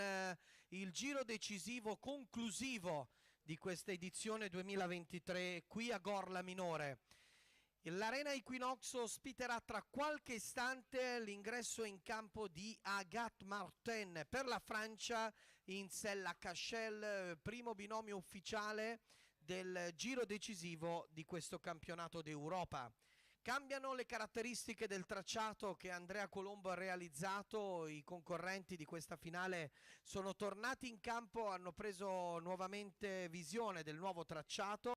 il giro decisivo conclusivo di questa edizione 2023 qui a Gorla Minore. L'Arena Equinox ospiterà tra qualche istante l'ingresso in campo di Agathe Martin per la Francia in sella Cachel, primo binomio ufficiale del giro decisivo di questo campionato d'Europa. Cambiano le caratteristiche del tracciato che Andrea Colombo ha realizzato, i concorrenti di questa finale sono tornati in campo, hanno preso nuovamente visione del nuovo tracciato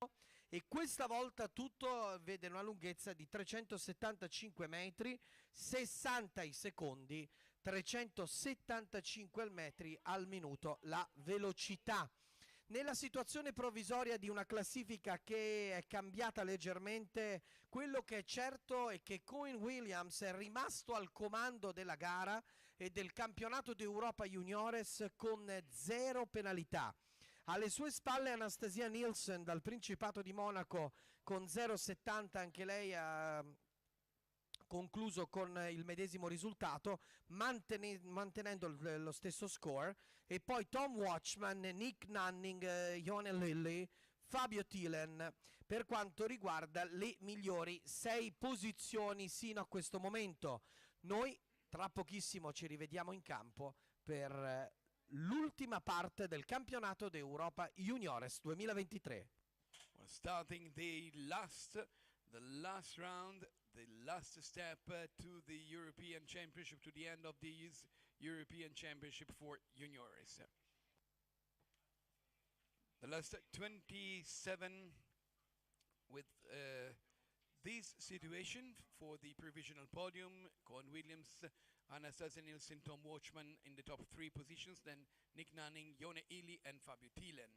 e questa volta tutto vede una lunghezza di 375 metri, 60 i secondi, 375 metri al minuto la velocità. Nella situazione provvisoria di una classifica che è cambiata leggermente, quello che è certo è che Coen Williams è rimasto al comando della gara e del campionato d'Europa Juniores con 0 penalità. Alle sue spalle Anastasia Nielsen dal Principato di Monaco con 0,70, anche lei ha concluso con il medesimo risultato, mantenendo lo stesso score, e poi Tom Watchman, Nick Nanning, Jone Lilly, Fabio Thielen per quanto riguarda le migliori 6 posizioni sino a questo momento. Noi tra pochissimo ci rivediamo in campo per l'ultima parte del campionato d'Europa Juniores 2023. We're starting the last round, the last step to the European Championship, to the end of these European Championship for juniors. The last 27 with this situation for the provisional podium: Coen Williams, Anastasia Nielsen, Tom Watchman in the top 3 positions, then Nick Nanning, Jone Ili and Fabio Thielen.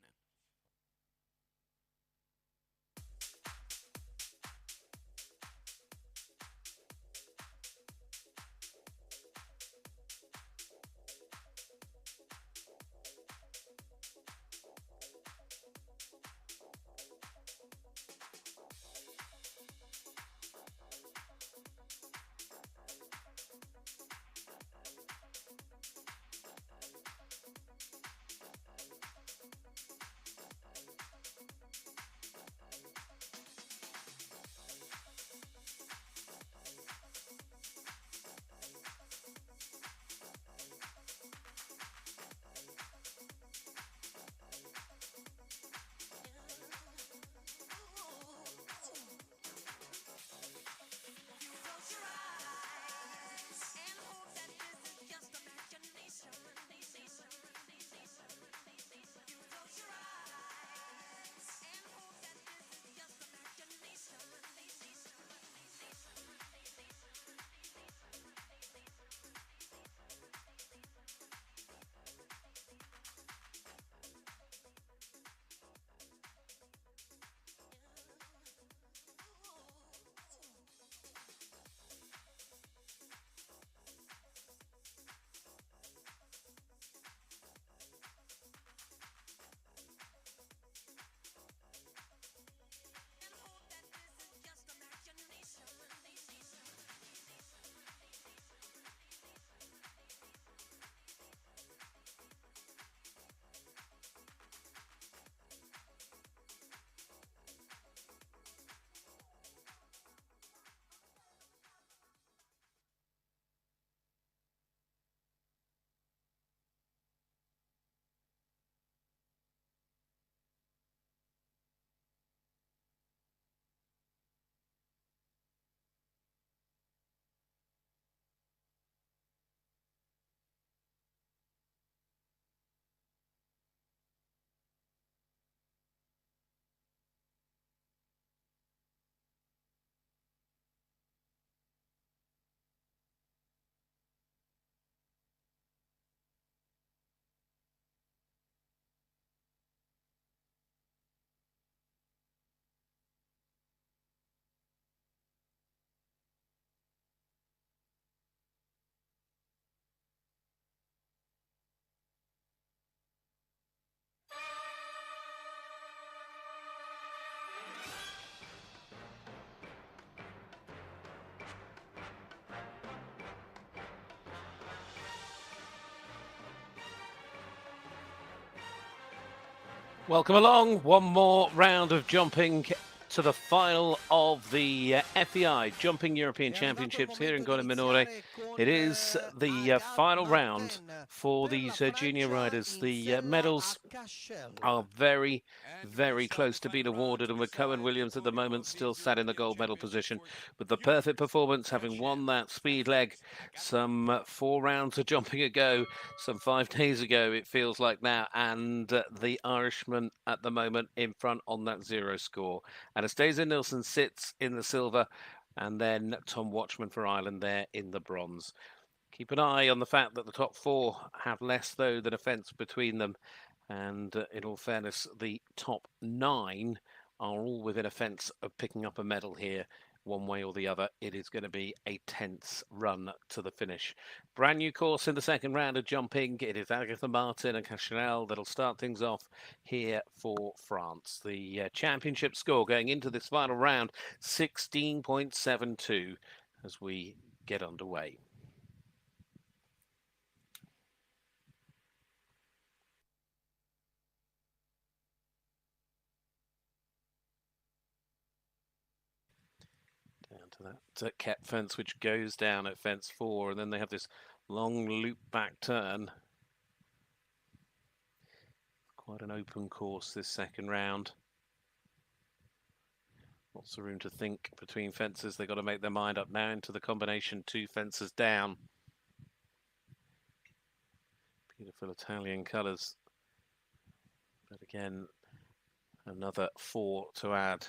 Welcome along. One more round of jumping to the final of the FEI Jumping European Championships here in Gorla Minore. It is the final round for these junior riders. The medals are very, very close to being awarded, and with Cohen Williams at the moment still sat in the gold medal position with the perfect performance, having won that speed leg some 4 rounds of jumping ago, some 5 days ago it feels like now, and the Irishman at the moment in front on that 0 score. Anastasia Nilsson sits in the silver, and then Tom Watchman for Ireland there in the bronze. Keep an eye on the fact that the top 4 have less, though, than a fence between them. And in all fairness, the top 9 are all within a fence of picking up a medal here, one way or the other. It is going to be a tense run to the finish. Brand new course in the second round of jumping. It is Agatha Martin and Cacharel that'll start things off here for France. The championship score going into this final round, 16.72 as we get underway. Down to that kept fence, which goes down at fence 4, and then they have this long loop back turn. Quite an open course this second round. Lots of room to think between fences. They've got to make their mind up now into the combination 2 fences down. Beautiful Italian colours. But again, another 4 to add.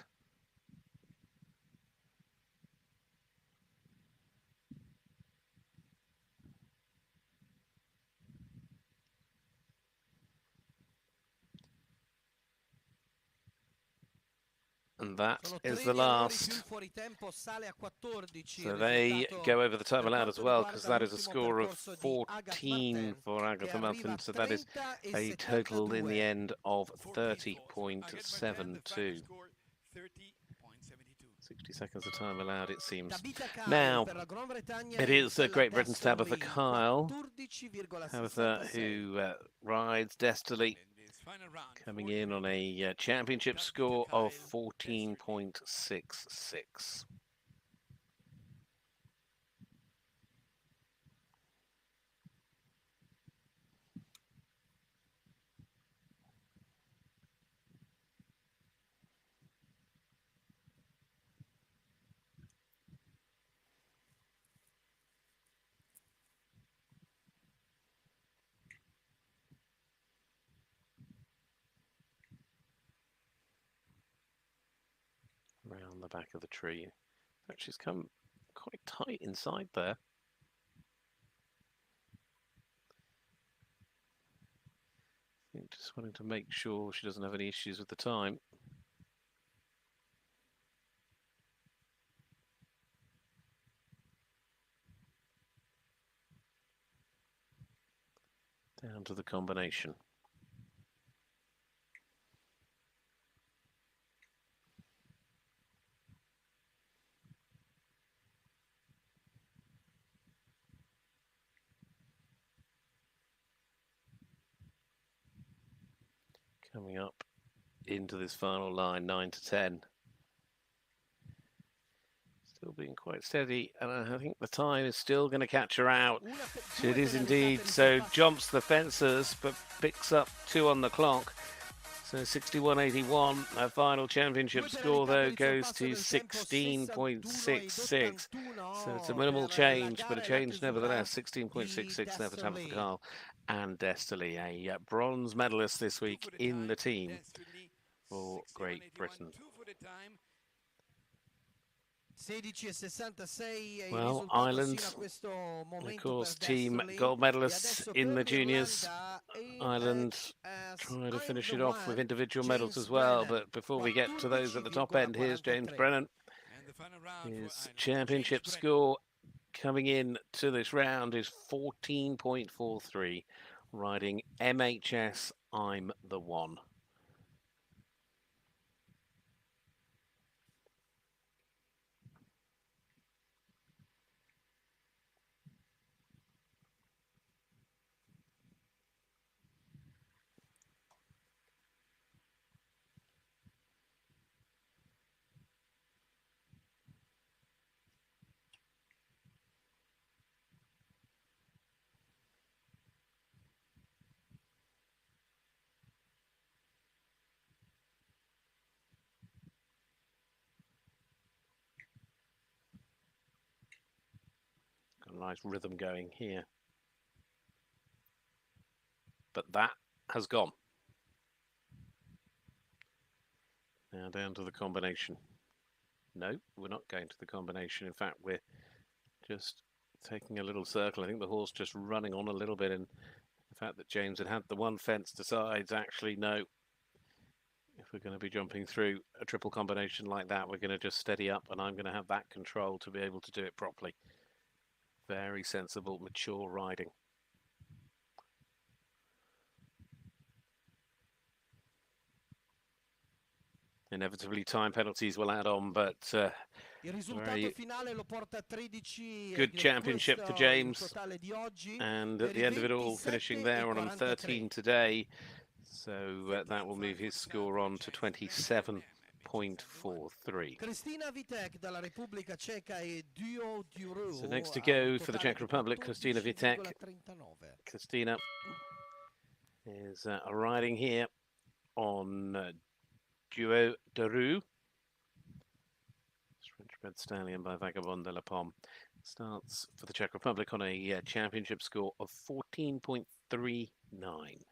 And that is the last. So they go over the time allowed as well, because that is a score of 14 for Agatha Martin. So that is a total in the end of 30.72. 60 seconds of time allowed, it seems. Now, it is Great Britain's Tabitha Kyle. Tabitha, who rides Destiny, coming in on a championship score of 14.66. Around the back of the tree. Actually, it's come quite tight inside there. I think just wanting to make sure she doesn't have any issues with the time. Down to the combination. Coming up into this final line, 9 to 10. Still being quite steady, and I think the time is still going to catch her out. It is indeed. So jumps the fences, but picks up 2 on the clock. So 61.81. Her final championship score, though, goes to 16.66. So it's a minimal change, but a change nevertheless. 16.66 there for Tabitha Kyle and Destiny, a bronze medalist this week in the team for Great Britain. Well, Ireland, of course, team gold medalists in the juniors. Ireland trying to finish it off with individual medals as well. But before we get to those at the top end, here's James Brennan. His championship score coming in to this round is 14.43, riding MHS I'm the One. nice rhythm going here. But that has gone. Now down to the combination. No, we're not going to the combination. In fact, we're just taking a little circle. I think the horse just running on a little bit, and the fact that James had the one fence decides, actually, no. If we're going to be jumping through a triple combination like that, we're going to just steady up, and I'm going to have that control to be able to do it properly. Very sensible, mature riding. Inevitably, time penalties will add on, but very good championship for James. And at the end of it all, finishing there on 13 today. So that will move his score on to 27.43. So next to go for the Czech Republic, Kristina Vitek. Kristina is riding here on Duo de Roue. French bred stallion by Vagabond de la Pomme. Starts for the Czech Republic on a championship score of 14.39.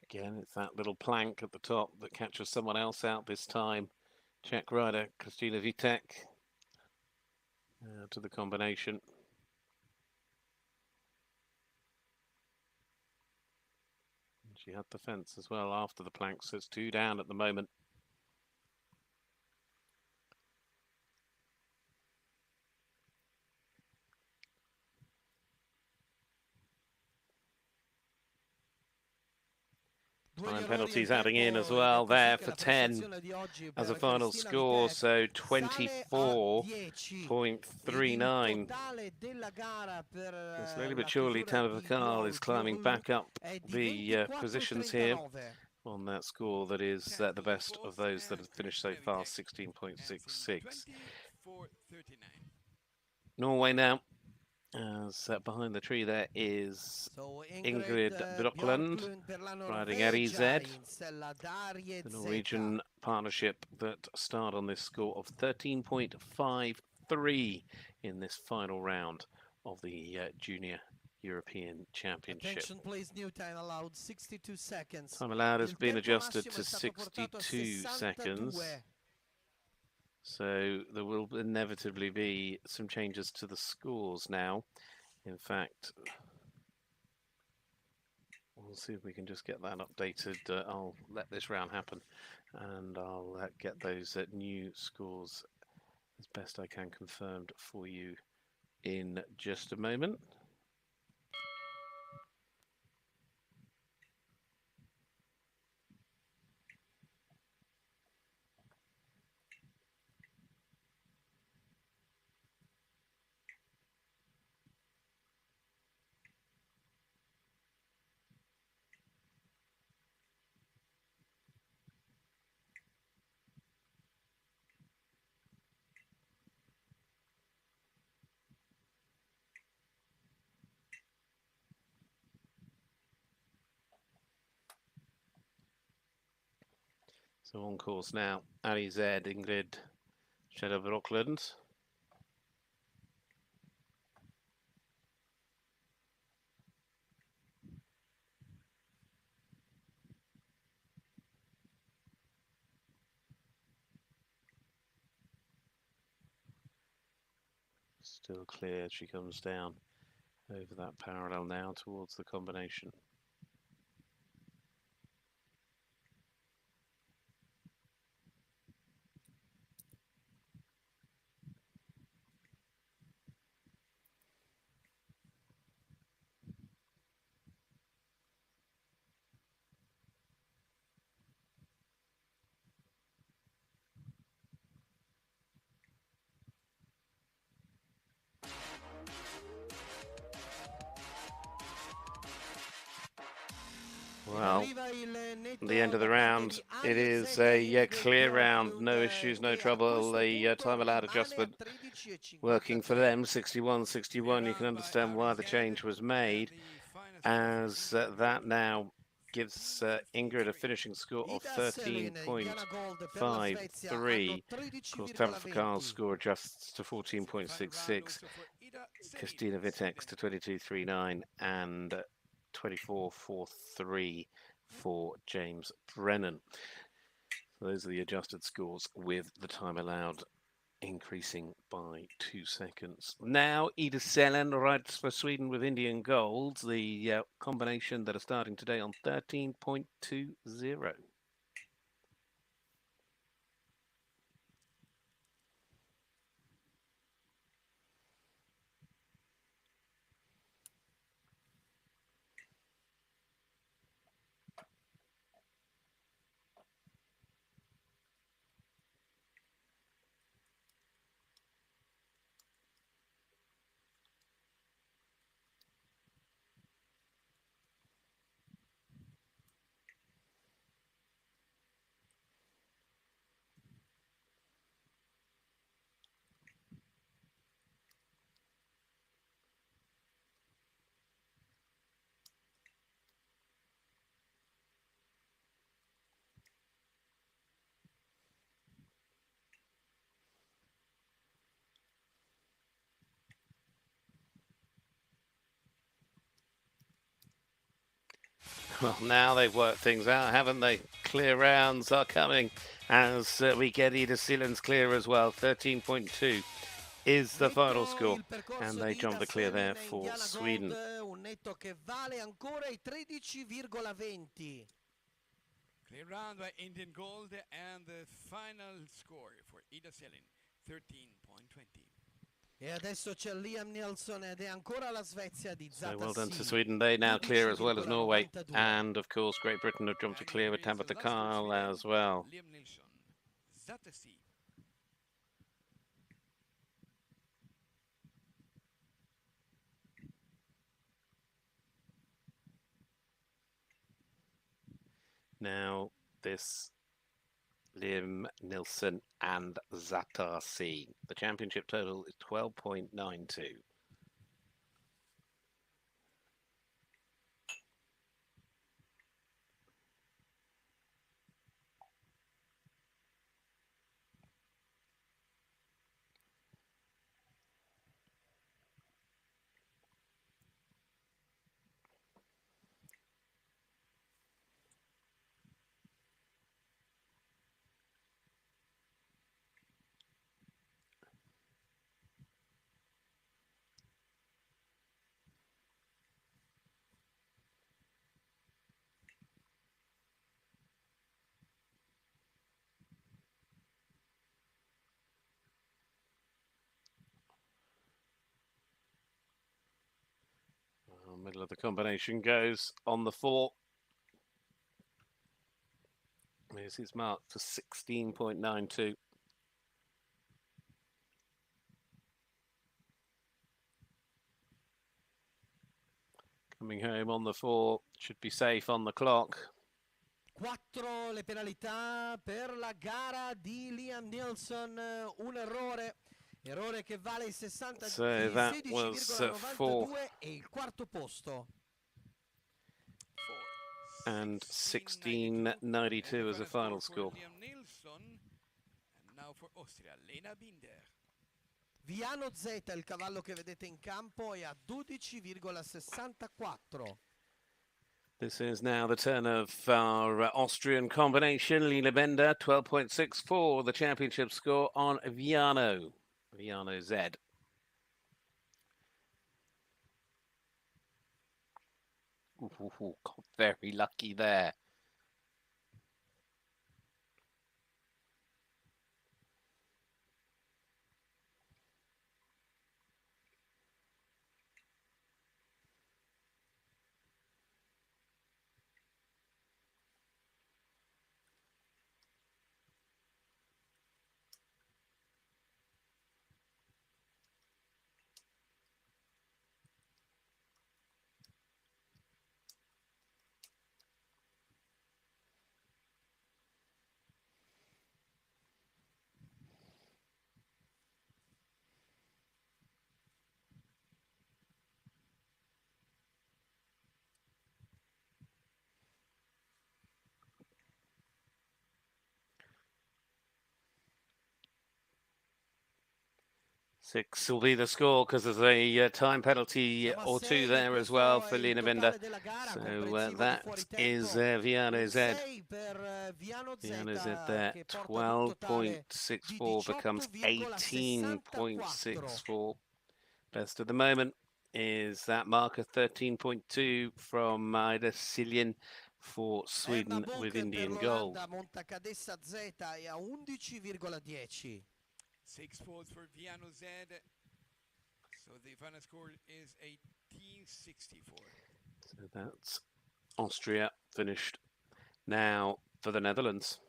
Again, it's that little plank at the top that catches someone else out this time. Czech rider Kristina Vitek to the combination. She had the fence as well after the plank, so it's 2 down at the moment. Time penalties adding in as well there for 10 as a final score, so 24.39. Slowly but surely, Tanavakal is climbing back up the positions here on that score that is the best of those that have finished so far, 16.66. Norway now. As behind the tree there is Ingrid Brockland riding REZ, the Norwegian partnership that start on this score of 13.53 in this final round of the Junior European Championship. Attention, please, new time allowed 62 seconds. Time allowed has been adjusted to 62 seconds. So there will inevitably be some changes to the scores now. In fact, we'll see if we can just get that updated. I'll let this round happen and I'll get those new scores as best I can confirmed for you in just a moment. So on course now, REZ, Ingrid Brockland. Still clear, she comes down over that parallel now towards the combination. Well, the end of the round, it is a clear round, no issues, no trouble. The time allowed adjustment working for them, 61-61. You can understand why the change was made, as that now gives Ingrid a finishing score of 13.53. Of course, Tabafakar's score adjusts to 14.66. Christina Vitex to 22.39 and 24.43 for James Brennan. So those are the adjusted scores with the time allowed increasing by 2 seconds. Now, Ida Selen rides for Sweden with Indian gold. The combination that are starting today on 13.20. Well, now they've worked things out, haven't they? Clear rounds are coming as we get Ida Selen's clear as well. 13.2 is the final score, and they jump the clear there for Sweden. Clear round by Indian gold, and the final score for Ida Selen, 13.20. E adesso c'è Liam Nielsen ed è ancora la Svezia di Zata. So well done to Sweden. They now clear as well as Norway. And of course, Great Britain have jumped to clear with Tabitha Carl as well. Liam Nielsen, Zata C. Now, this Liam Nielsen and Zatar C. The championship total is 12.92. Middle of the combination goes on the 4. There's his mark for 16.92. Coming home on the 4, should be safe on the clock. 4 le penalità per la gara di Liam Nielsen, un errore. Errore che vale 16,92 e il quarto posto. And 16.92 as a final score. Viano Z, il cavallo che vedete in campo, è a 12,64. This is now the turn of our Austrian combination. Lila Bender, 12.64, the championship score on Viano. Viano Z. Ooh, got very lucky there. 6 will be the score because there's a time penalty or two there as well for Lina Binder. So that is Viano Z. Viano Z there. 12.64 becomes 18.64. Best at the moment is that marker 13.2 from Ida Siljen for Sweden with Indian gold. 6 falls for Viano Z. So the final score is 18.64. So that's Austria finished. Now for the Netherlands.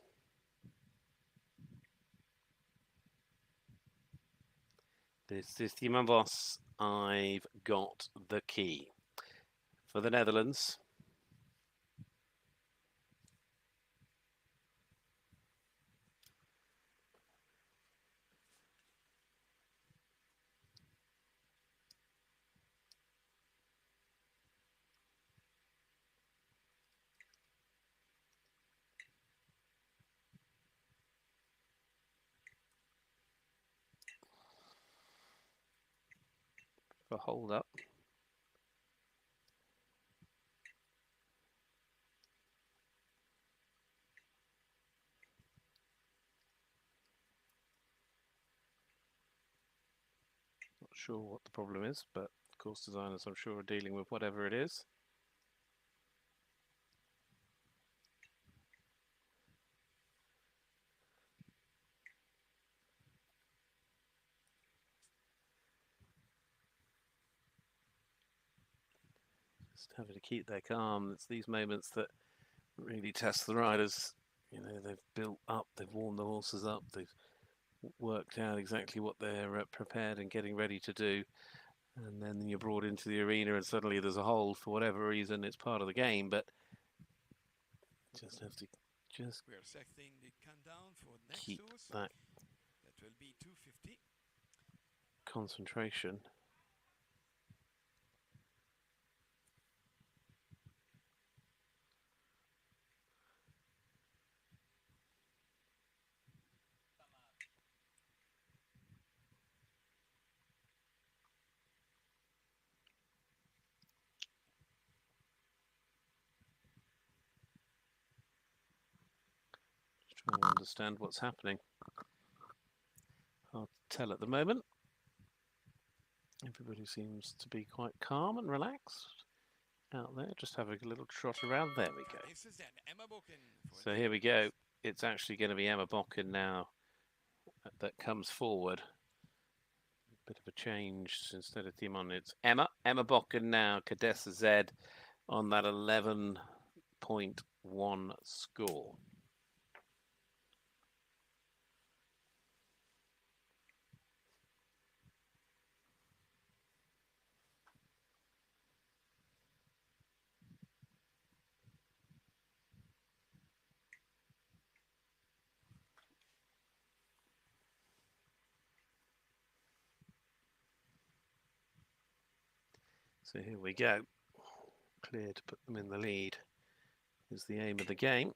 This is Timon Vos. I've got the key. For the Netherlands. For hold up. Not sure what the problem is, but course designers I'm sure are dealing with whatever it is. Just having to keep their calm. It's these moments that really test the riders. You know, they've built up, they've warmed the horses up, they've worked out exactly what they're prepared and getting ready to do. And then you're brought into the arena and suddenly there's a hold for whatever reason. It's part of the game, but just have to just we are setting the countdown for next keep horse. that will be 250. concentration. Trying to understand what's happening. Hard to tell at the moment. Everybody seems to be quite calm and relaxed out there. Just having a little trot around. There we go. This is Emma Boken. So here we go. It's actually going to be Emma Boken now that comes forward. Bit of a change instead of Timon. It's Emma Boken now. Cadessa Z on that 11.1 score. So here we go. Clear to put them in the lead is the aim of the game.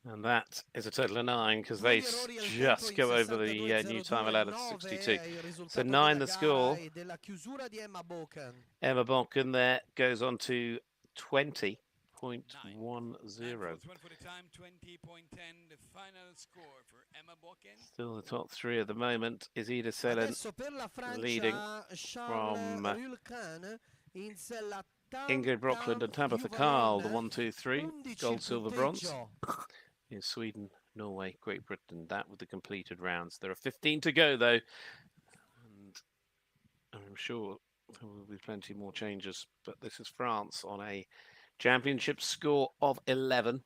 And that is a total of 9 because they just go over the new time allowed at 62. So 9 the score. Emma Boken there goes on to 20.10. One for the time, 20.10. The final score for Emma Boken. Still the top 3 at the moment is Ida Siljen leading from Ingrid Brockland and Tabitha Carl, the 1, 2, 3, gold, silver, bronze. In Sweden, Norway, Great Britain, that with the completed rounds. There are 15 to go, though. And I'm sure there will be plenty more changes. But this is France on a championship score of 11.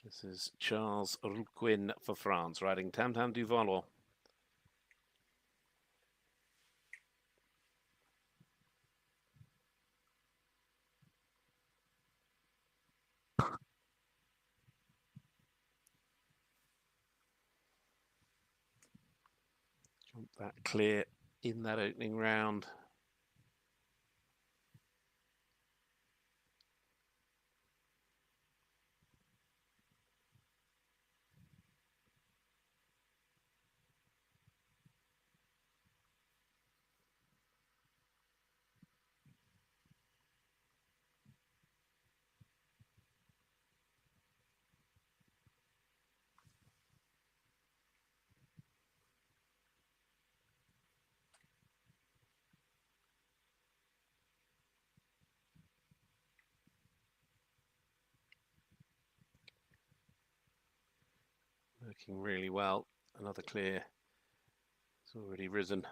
This is Charles Rouquin for France, riding Tam Tam du Vallon. Jump that clear in that opening round. Working really well. Another clear. It's already risen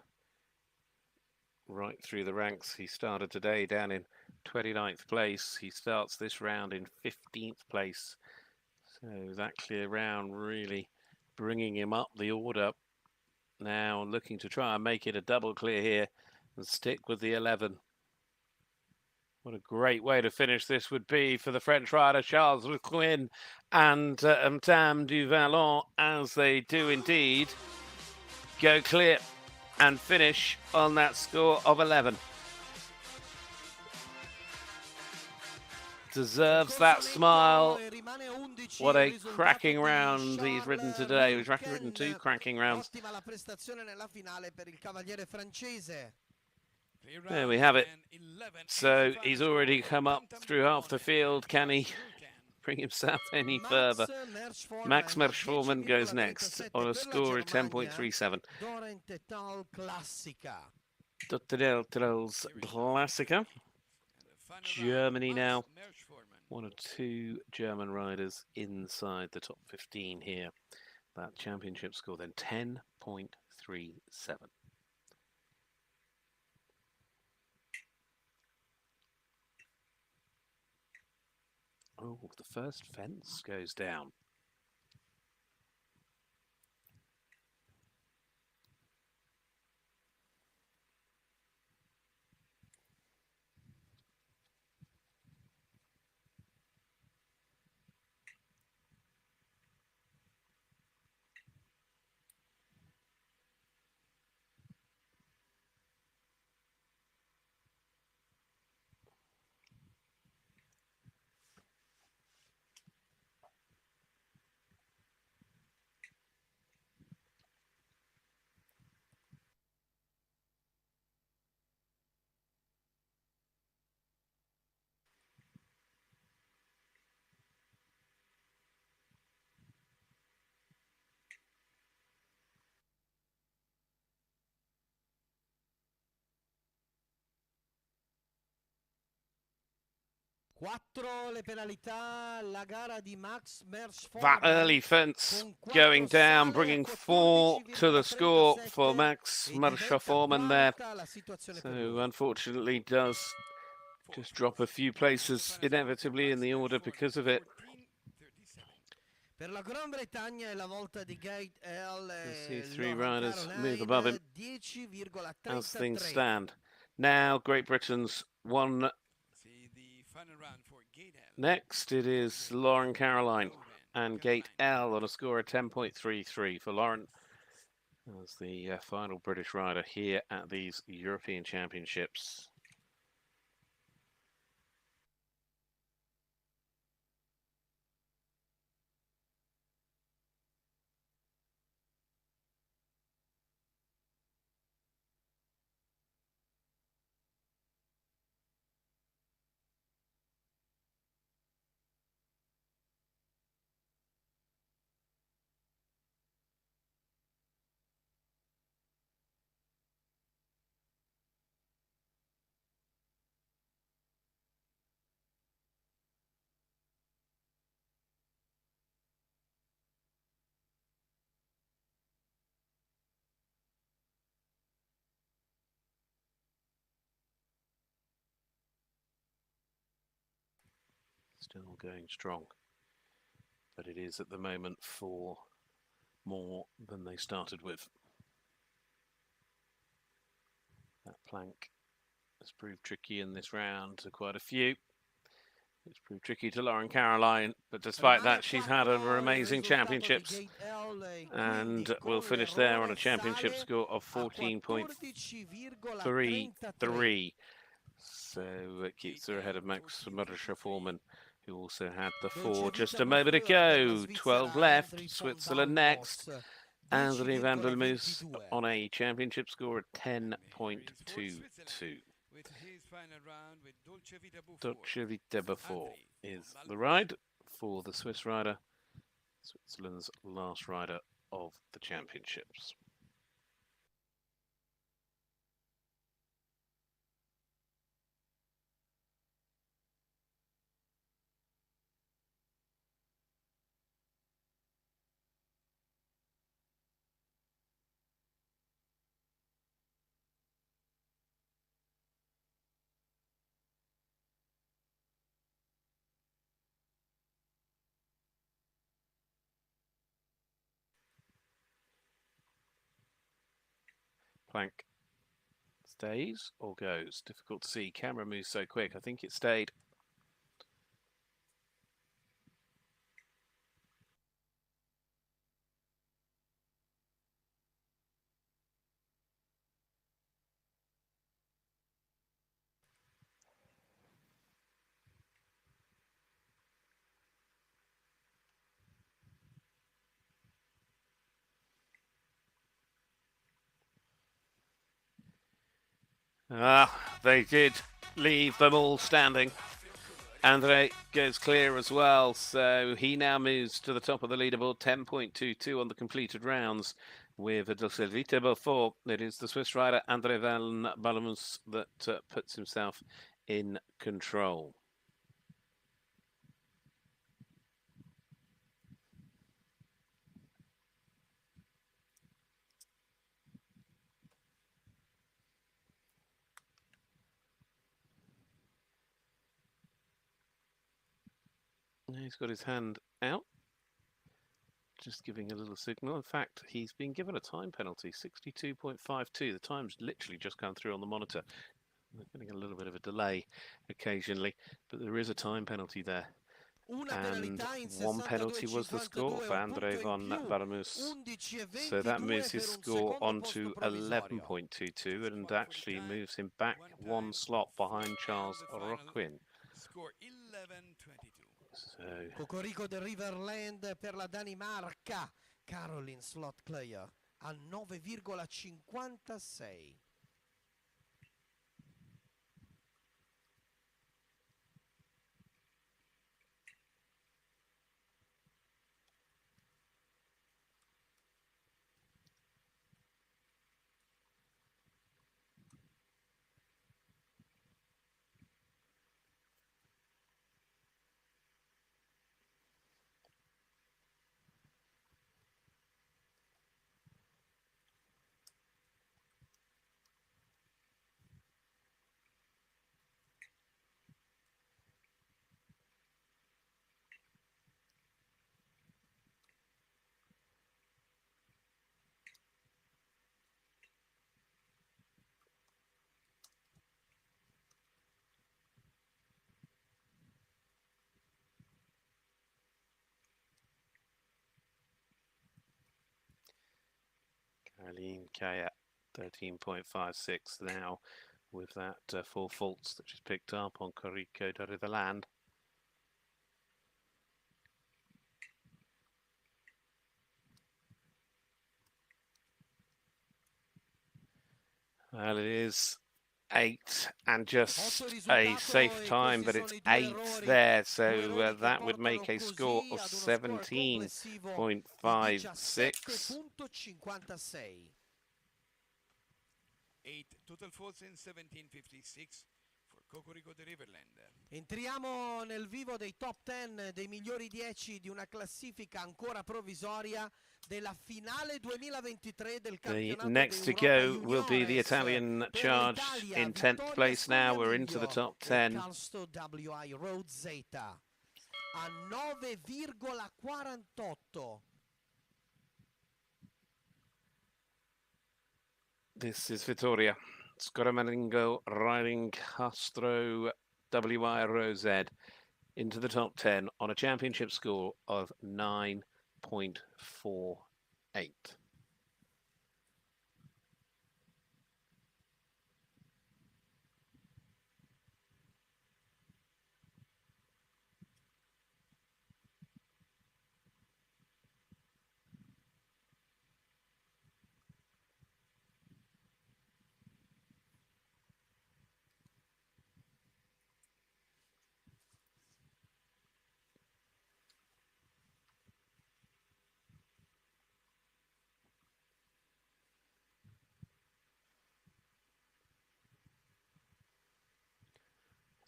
right through the ranks. He started today down in 29th place. He starts this round in 15th place. So that clear round really bringing him up the order. Now looking to try and make it a double clear here and stick with the 11. What a great way to finish this would be for the French rider Charles Rouquin and Tam du Vallon, as they do indeed go clear and finish on that score of 11. Deserves that smile. What a cracking round he's ridden today. He's ridden 2 cracking rounds. There we have it. So he's already come up through half the field. Can he bring himself any further? Max Merschformann goes next on a score of 10.37. Dottedeltrels Klassiker. Germany now. 1 or 2 German riders inside the top 15 here. That championship score then 10.37. Oh, the first fence goes down. That early fence going down, bringing 4 to the score for Max Merschformann there. So unfortunately does just drop a few places inevitably in the order because of it. You see 3 riders move above him as things stand. Now Great Britain's 1. Next, it is Lauren Caroline and Gate L on a score of 10.33 for Lauren as the final British rider here at these European Championships. Still going strong. But it is at the moment for more than they started with. That plank has proved tricky in this round to quite a few. It's proved tricky to Lauren Caroline, but despite that, she's had her amazing championships and will finish there on a championship score of 14.33. So it keeps her ahead of Max Marsha-Foreman, who also had the 4 just a moment ago. 12 left, Switzerland next. André van der Moos on a championship score of 10.22. Dolce Vita Beaufort is the ride for the Swiss rider, Switzerland's last rider of the championships. Plank stays or goes? Difficult to see. Camera moves so quick. I think it stayed. They did leave them all standing. André goes clear as well, so he now moves to the top of the leaderboard, 10.22 on the completed rounds with Dolce Vita Beaufort. It is the Swiss rider André van der Moos that puts himself in control. He's got his hand out, just giving a little signal. In fact, he's been given a time penalty, 62.52. The time's literally just come through on the monitor. We're getting a little bit of a delay occasionally, but there is a time penalty there. And one penalty was the score for André van der Moos. So that moves his score on to 11.22 and actually moves him back one slot behind Charles Roquin. Score 11.22. Cocorico de Riverland per la Danimarca, Caroline Slot Player a 9,56. Caroline Kaya, 13.56 now with that 4 faults that she's picked up on Cocorico de Riverland. Well, it is 8 and just a safe time, but it's 8 there, so that would make a score of 17.56. 8 total faults in 17.56 for Cocorico de Riverland. Entriamo nel vivo dei top 10 dei migliori 10 di una classifica ancora provvisoria della finale 2023 del campionato The next to go will be the Italian charge in 10th place now. We're into the top 10. a 9,48. This is Vittoria Scoramalingo riding Castro WIROZ into the top 10 on a championship score of 9.48.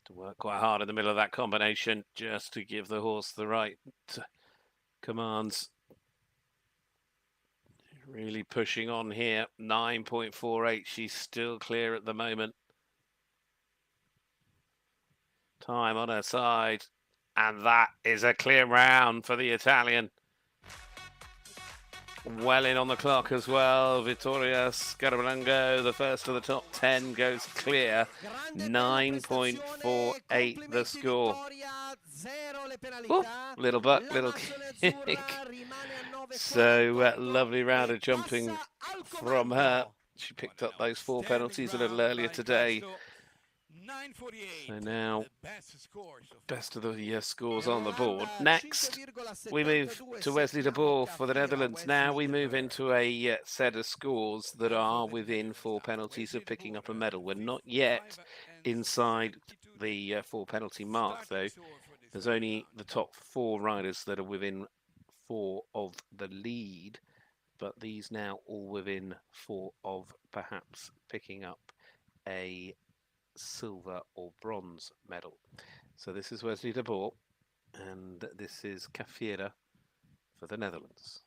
To work quite hard in the middle of that combination just to give the horse the right commands. Really pushing on here. 9.48. She's still clear at the moment. Time on her side. And that is a clear round for the Italian. Well in on the clock as well. Vittoria Scarabrango, the first of the top 10, goes clear. 9.48 the score. Ooh, little buck, little kick. So lovely round of jumping from her. She picked up those 4 penalties a little earlier today. So now, best of the scores on the board. Next, we move to Wesley de Boer for the Netherlands. Now we move into a set of scores that are within 4 penalties of picking up a medal. We're not yet inside the 4 penalty mark, though. There's only the top 4 riders that are within 4 of the lead, but these now all within 4 of perhaps picking up a silver or bronze medal. So this is Wesley de Boer, and this is Cafiera for the Netherlands.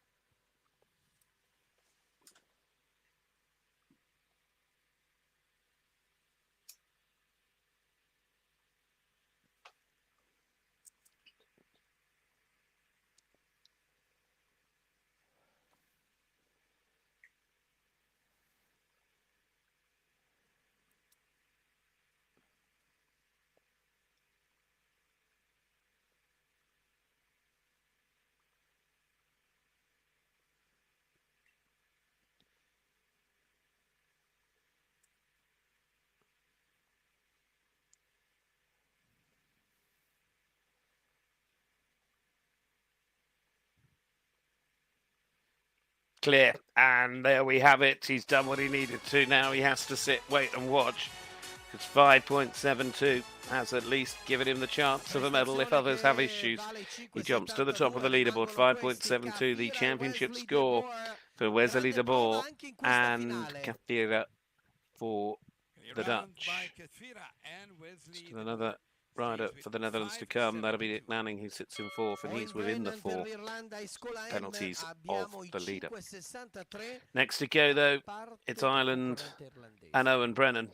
Clear, and there we have it. He's done what he needed to. Now he has to sit, wait and watch, because 5.72 has at least given him the chance of a medal if others have issues. He jumps to the top of the leaderboard. 5.72, the championship score for Wesley de Boer and Cafiera for the Dutch. Still another rider for the Netherlands to come. That'll be Nick Manning, who sits in 4th, and he's within the 4 penalties of the leader. Next to go, though, it's Ireland and Owen Brennan.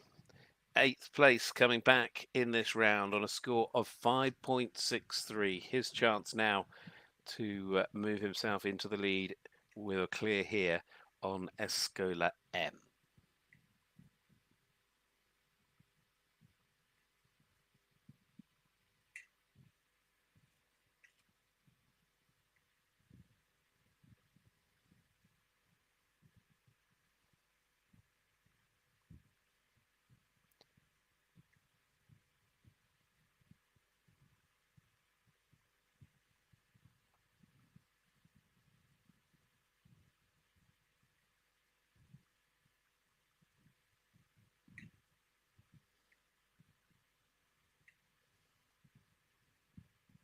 8th place coming back in this round on a score of 5.63. His chance now to move himself into the lead with a clear here on Escola M.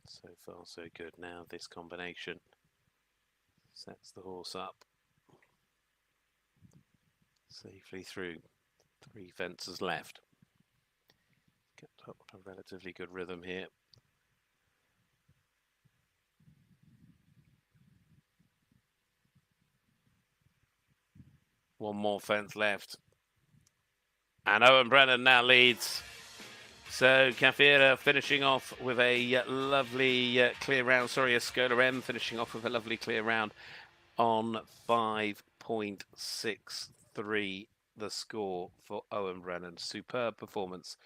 So far, so good. Now this combination sets the horse up safely through 3 fences left. Kept up a relatively good rhythm here. One more fence left. And Owen Brennan now leads So Cafera finishing off with a lovely clear round. Sorry, Escola M finishing off with a lovely clear round on 5.63 the score for Owen Brennan. Superb performance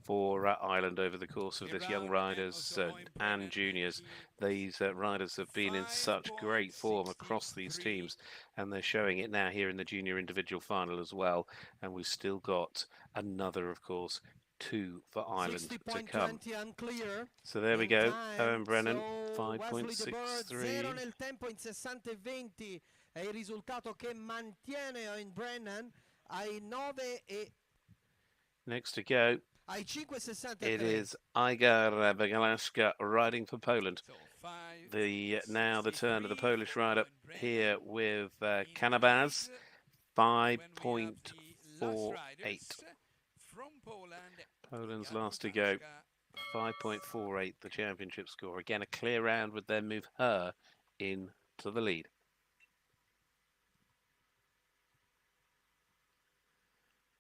for Ireland over the course of this young riders and juniors. These riders have been in such great form across these teams, and they're showing it now here in the junior individual final as well. And we've still got another, of course, 2 for Ireland to come. So there we go. Owen Brennan, 5.63. nel tempo in 60-20 è il risultato che mantiene Owen Brennan ai 9 e next to go, it is Igar Begalaska riding for Poland. Now the turn of the Polish rider here with Kanabaz, 5.48. Poland's last to go, 5.48 the championship score. Again, a clear round would then move her into the lead.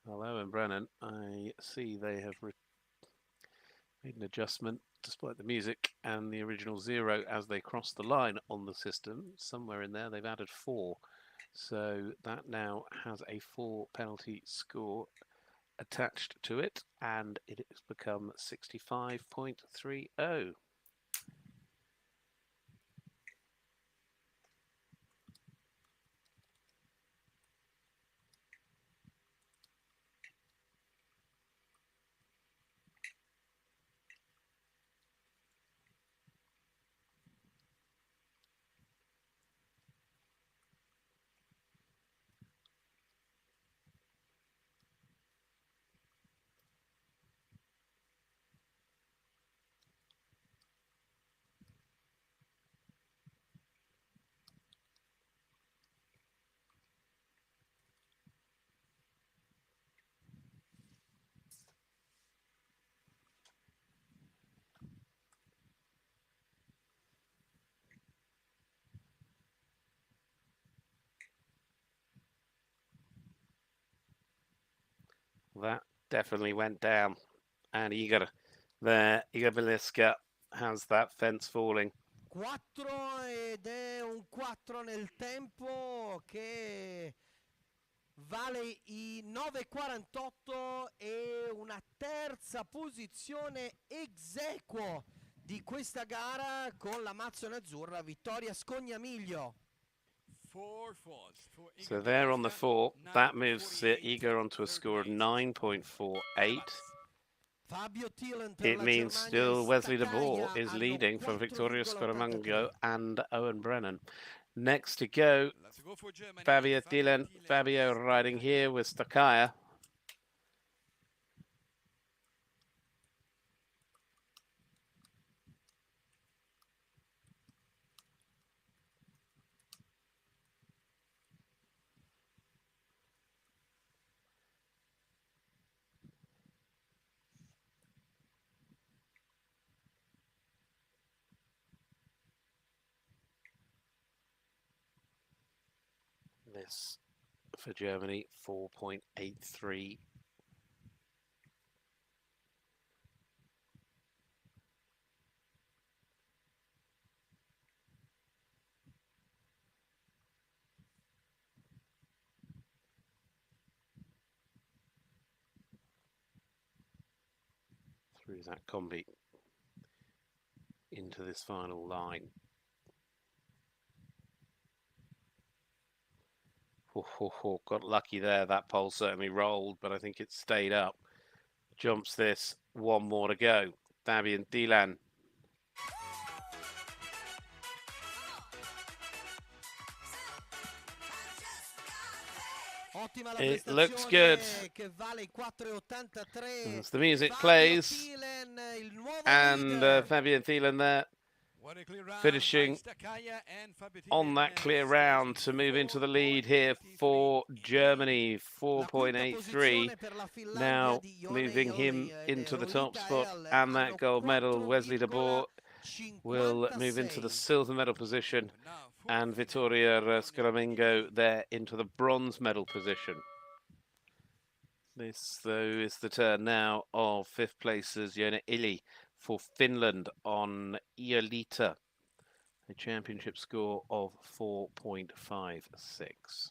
Well, Owen Brennan, I see they have made an adjustment despite the music and the original 0 as they cross the line on the system. Somewhere in there they've added 4. So that now has a 4 penalty score attached to it, and it has become 65.30. That definitely went down, and Igor Biliska has that fence falling. 4 ed è un 4 nel tempo che vale i 9.48 e una terza posizione ex aequo di questa gara con la mazzone azzurra Vittoria Scognamiglio. So there on the 4, that moves Igor onto a score of 9.48. It means still Wesley de Boer is leading from Victoria Scoramango and Owen Brennan. Next to go, Fabio Thielen. Fabio riding here with Stakaya. This for Germany, 4.83. Through that combi into this final line. Got lucky there. That pole certainly rolled, but I think it stayed up. Jumps this. 1 more to go. Fabian Thielen. It looks good. As the music plays, and Fabian Thielen there, finishing on that clear round to move into the lead here for Germany, 4.83. Now moving him into the top spot, and that gold medal. Wesley de Boer will move into the silver medal position, and Vittoria Scaramingo there into the bronze medal position. This, though, is the turn now of fifth placers Joona Ili for Finland on Iolita, a championship score of 4.56.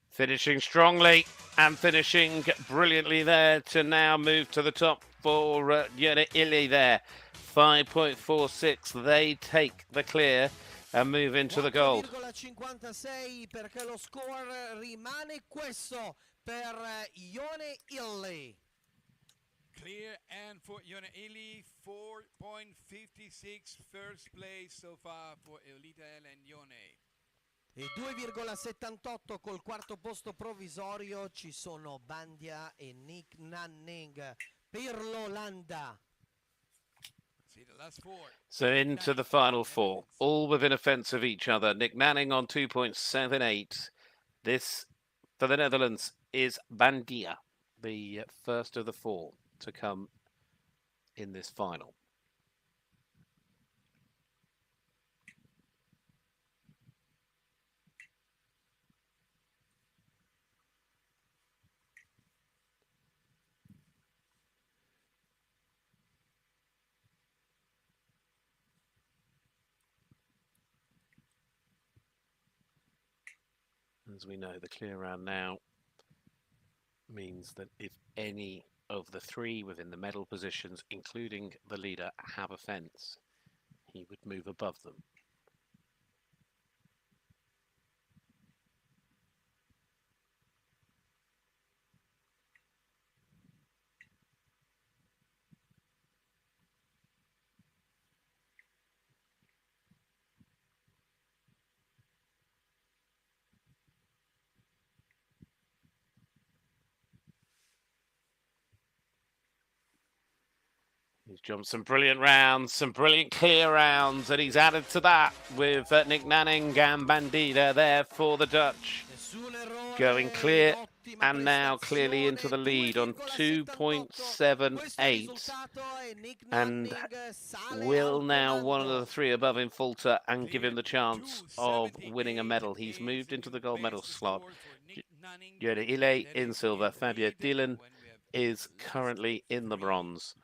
Finishing strongly and finishing brilliantly there to now move to the top for Joona Ili there. 5.46. They take the clear and move into the gold. 4,56 perché lo score rimane questo per Joona Ili. Clear, and for Joona Ili, 4.56, first place so far for Iolita and Joona. E 2,78 col quarto posto provvisorio ci sono Bandia e Nick Nanning per l'Olanda. So into the final four, all within a fence of each other. Nick Nanning on 2.78. This, for the Netherlands, is Bandia, the first of the four to come in this final. As we know, the clear round now means that if any of the three within the medal positions, including the leader, have a fence, he would move above them. He's jumped some brilliant rounds, some brilliant clear rounds, and he's added to that with Nick Nanning and Bandita there for the Dutch. Going clear and now clearly into the lead on 2.78, and will now one of the three above him falter and give him the chance of winning a medal. He's moved into the gold medal slot. Joona Ili in silver. Fabio Thielen is currently in the bronze.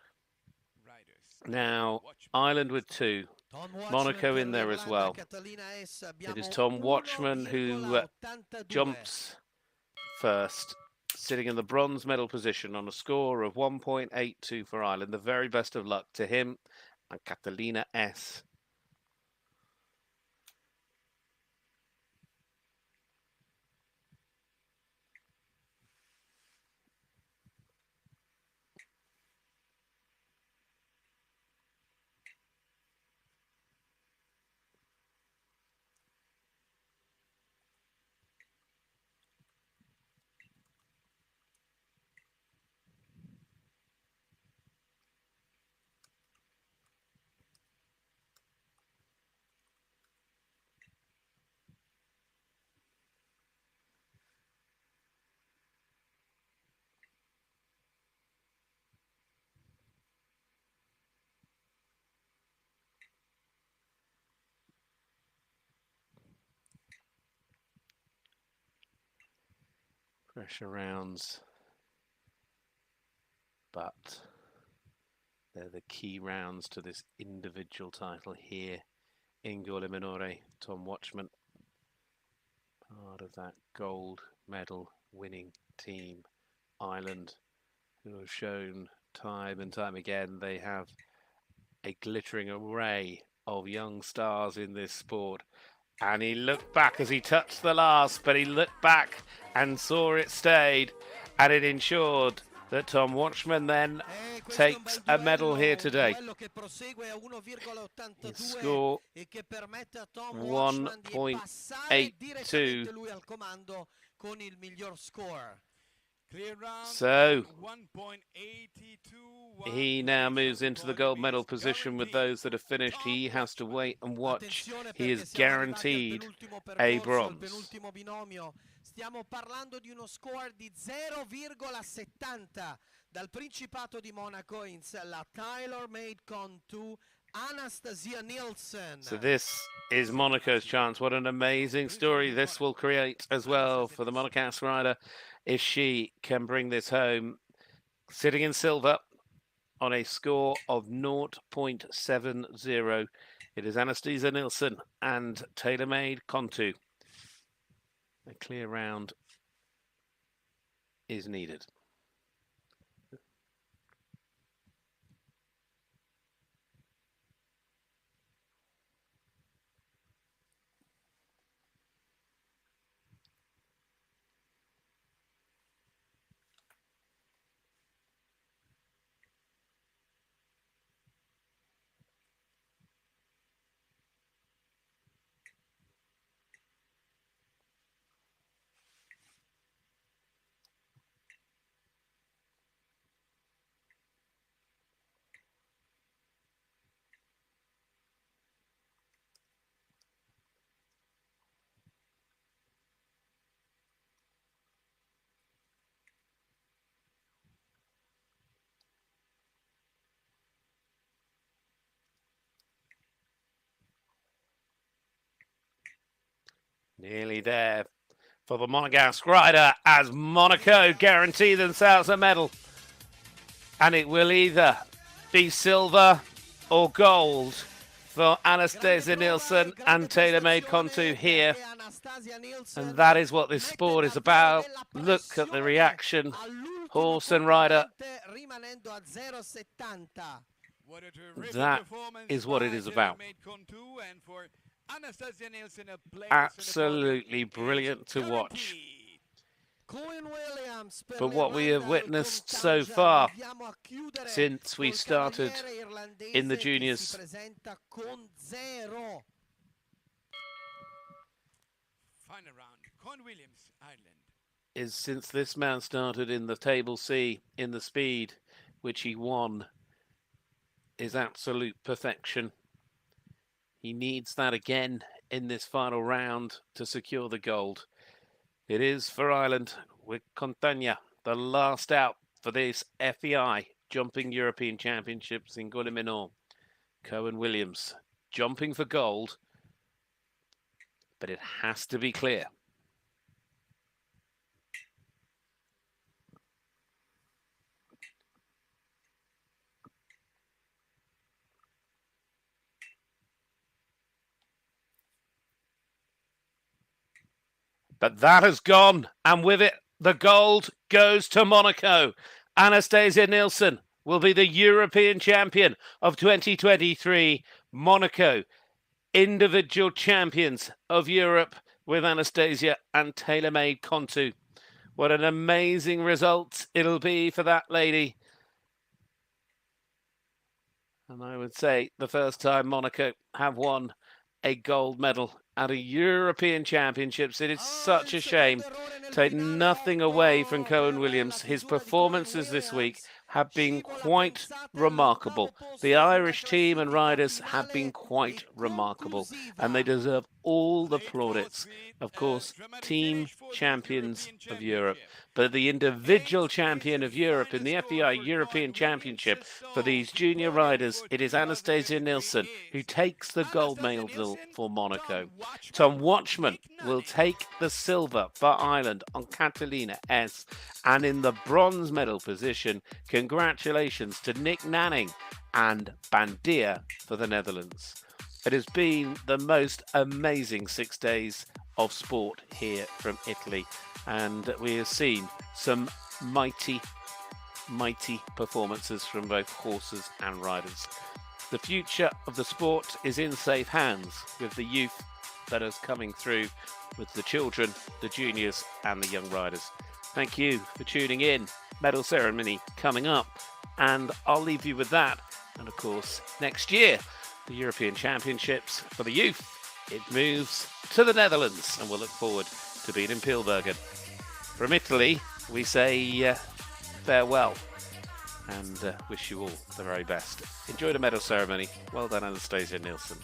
Now, Ireland with two. Monaco in there as well. It is Tom Watchman who jumps first, sitting in the bronze medal position on a score of 1.82 for Ireland. The very best of luck to him and Catalina S. Pressure rounds, but they're the key rounds to this individual title here in Gorla Minore. Tom Watchman part of that gold medal winning team. Ireland, who have shown time and time again they have a glittering array of young stars in this sport. And he looked back as he touched the last, but he looked back and saw it stayed, and it ensured that Tom Watchman then takes a medal here today. His score 1.82. So he now moves into the gold medal position with those that have finished. He has to wait and watch. He is guaranteed a bronze. Stiamo parlando di uno score di 0,70 dal Principato di Monaco in sella tailor-made con 2 Anastasia Nielsen. So this is Monaco's chance. What an amazing story this will create as well for the Monegasque rider if she can bring this home. Sitting in silver on a score of 0.70. It is Anastasia Nielsen and tailor-made Contu. A clear round is needed. Nearly there for the Monegasque rider as Monaco guarantee themselves a medal. And it will either be silver or gold for Anastasia Nielsen and tailor-made Contu here. And that is what this sport is about. Look at the reaction. Horse and rider. That is what it is about. Absolutely brilliant to watch. But what we have witnessed so far since we started in the juniors is since this man started in the Table C in the speed, which he won, is absolute perfection. He needs that again in this final round to secure the gold. It is for Ireland with Contender, the last out for this FEI Jumping European Championships in Gorla Minore. Cohen Williams jumping for gold, but it has to be clear. But that has gone, and with it, the gold goes to Monaco. Anastasia Nielsen will be the European champion of 2023. Monaco, individual champions of Europe with Anastasia and tailor-made Contu. What an amazing result it'll be for that lady. And I would say the first time Monaco have won a gold medal at a European Championships. It is such a shame. Take nothing away from Cohen Williams. His performances this week have been quite remarkable. The Irish team and riders have been quite remarkable, and they deserve all the plaudits. Of course, team champions of Europe, but the individual champion of Europe in the FEI European Championship for these junior riders, it is Anastasia Nielsen who takes the gold medal for Monaco. Tom Watchman will take the silver for Ireland on Catalina S, and in the bronze medal position, congratulations to Nick Nanning and Bandier for the Netherlands. It has been the most amazing 6 days of sport here from Italy, and we have seen some mighty performances from both horses and riders. The future of the sport is in safe hands with the youth that is coming through, with the children, the juniors and the young riders. Thank you for tuning in. Medal ceremony coming up, and I'll leave you with that. And of course, next year, the European Championships for the youth. It moves to the Netherlands, and we'll look forward to being in Pilbergen. From Italy, we say farewell and wish you all the very best. Enjoy the medal ceremony. Well done, Anastasia Nielsen.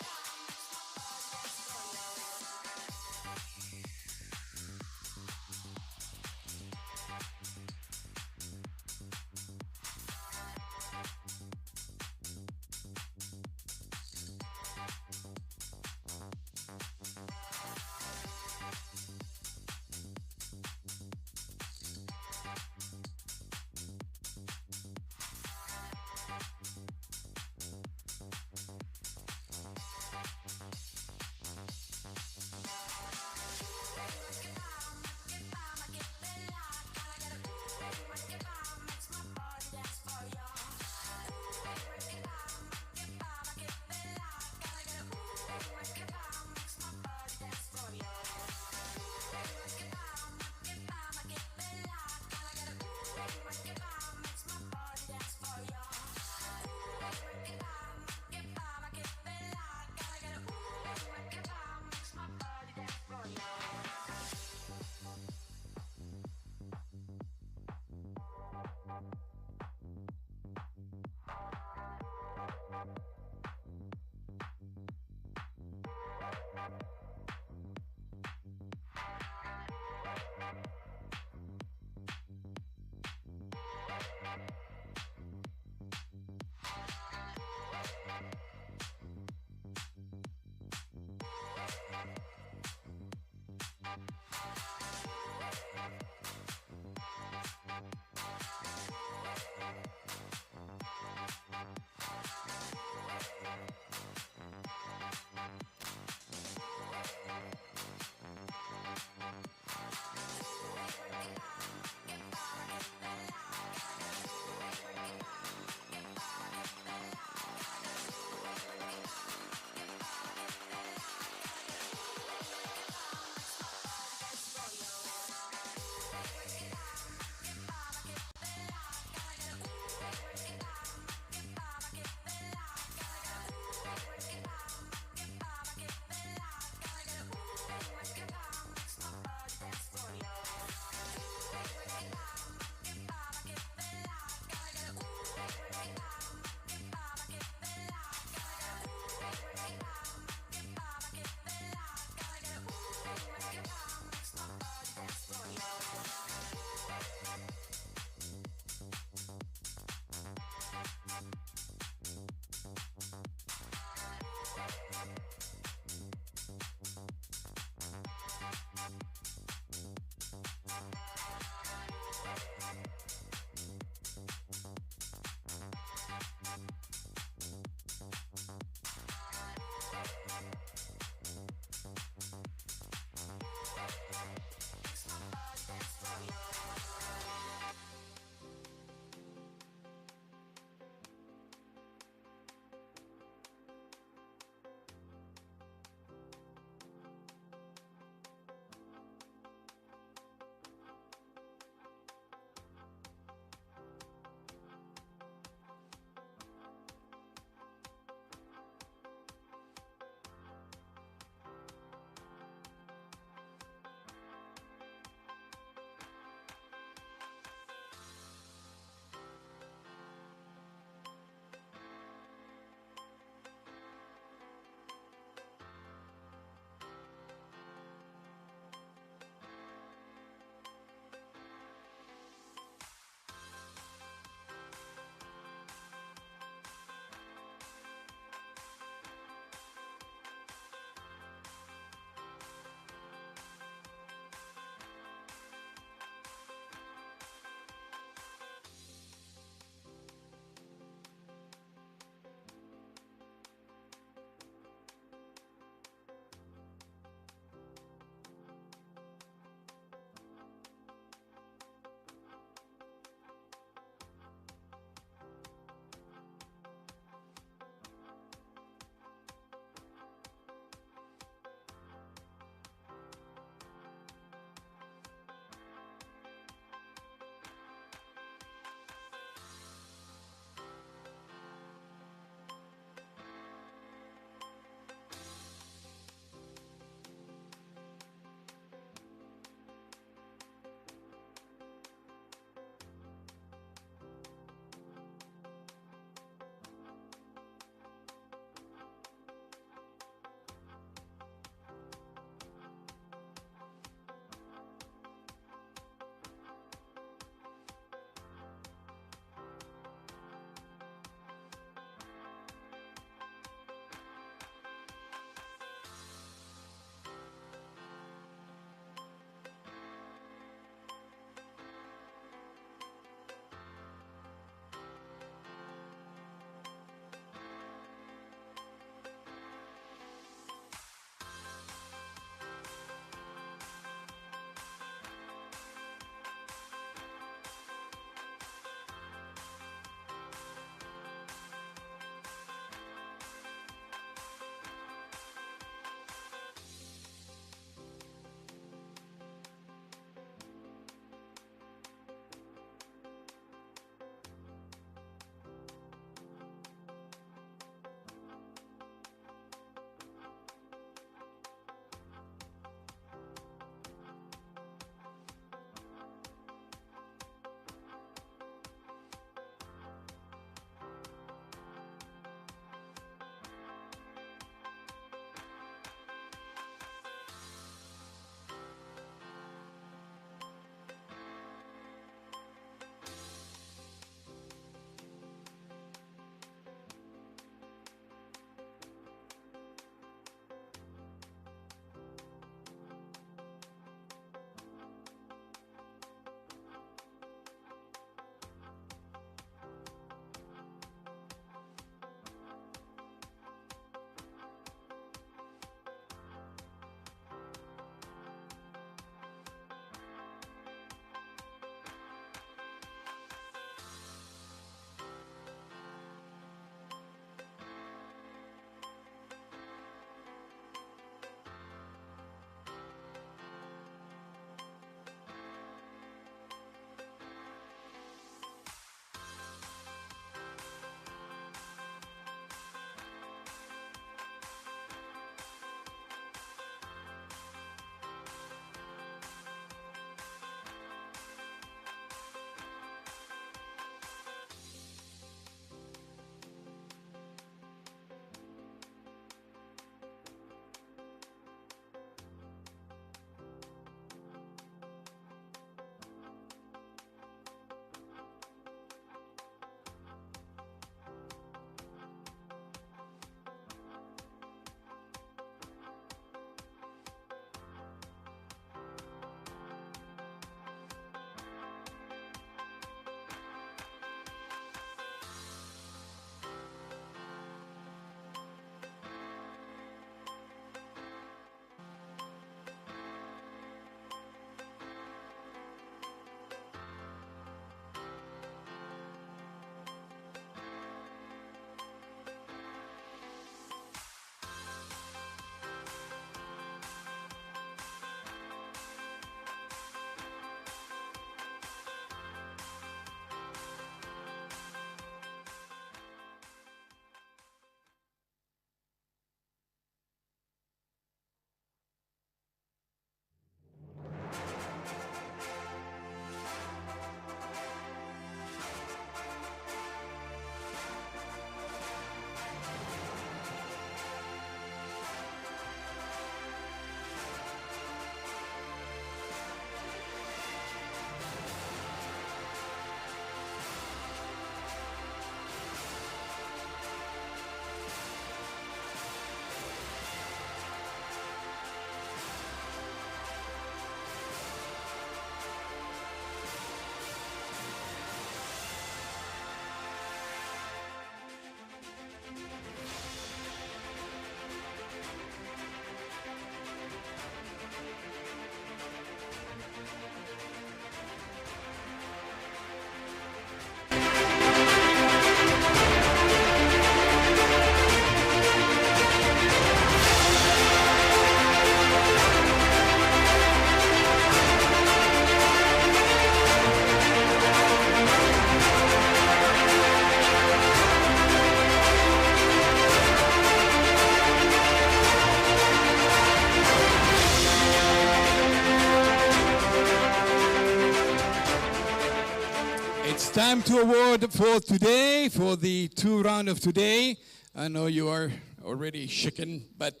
time to award for today, for the 2 round of today. I know you are already shaken, but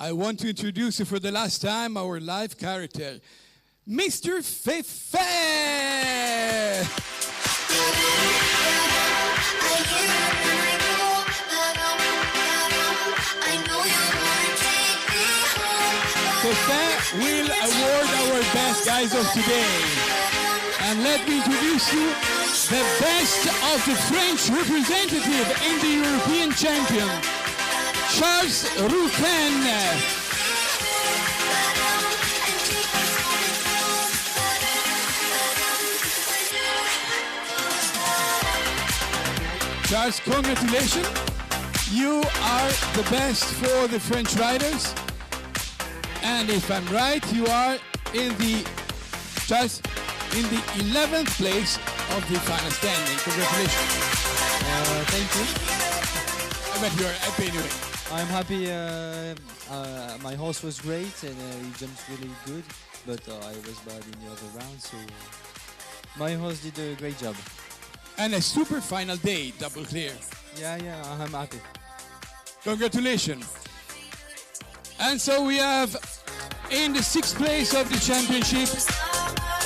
I want to introduce you for the last time our live character, Mr. FEI. FEI will award our best guys of today. And let me introduce you the best of the French representative in the European champion, Charles Rouken. Charles, congratulations. You are the best for the French riders. And if I'm right, you are in the, Charles, in the 11th place of the final standing. Congratulations. Thank you. I bet you're happy anyway. I'm happy. My horse was great and he jumped really good, but I was bad in the other round, so my horse did a great job. And a super final day, double clear. Yeah, I'm happy. Congratulations. And so we have in the 6th place of the championship,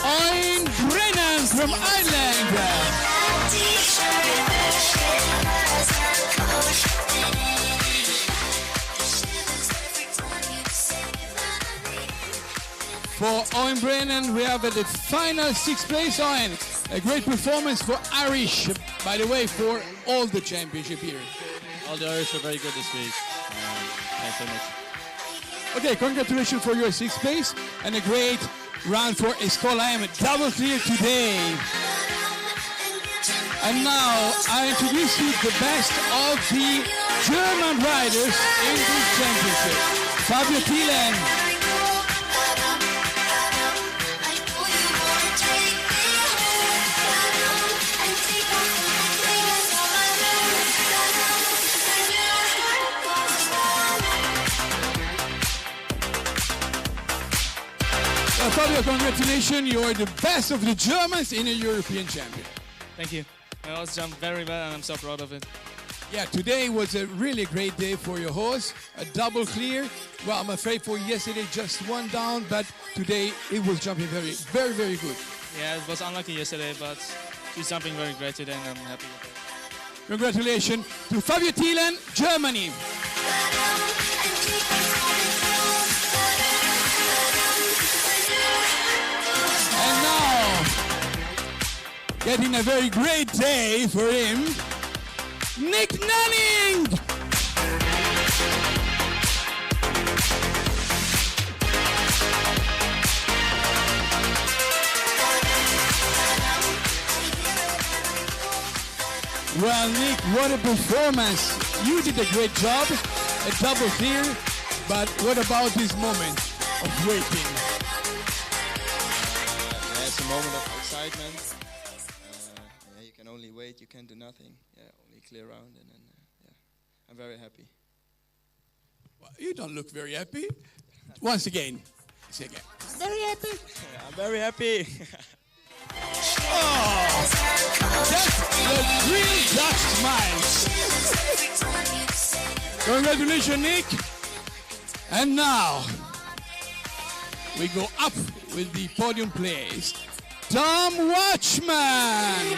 Owen Brennan from Ireland. For Owen Brennan, we have at the final 6th place, Owen. A great performance for Irish, by the way, for all the championship here. All the Irish are very good this week. Thanks so much. Okay, congratulations for your 6th place and a great round for Escola M. Double clear today. And now I introduce you the best of the German riders in this championship. Fabio Thielen. Fabio, congratulations. You are the best of the Germans in a European champion. Thank you. My horse jumped very well and I'm so proud of it. Yeah, today was a really great day for your horse. A double clear. Well, I'm afraid for yesterday just 1 down, but today it was jumping very, very, very good. Yeah, it was unlucky yesterday, but she's jumping very great today and I'm happy with it. Congratulations to Fabio Thielen, Germany. And now, getting a very great day for him, Nick Nanning! Well, Nick, what a performance. You did a great job, a double clear, but what about this moment of waiting? It's a moment of excitement. You can only wait, you can't do nothing. Only clear round, and then I'm very happy. Well, you don't look very happy. Once again, say again. Very happy. I'm very happy. Oh, that's the real Dutch smile. Congratulations, Nick. And now we go up with the podium place. Tom Watchman.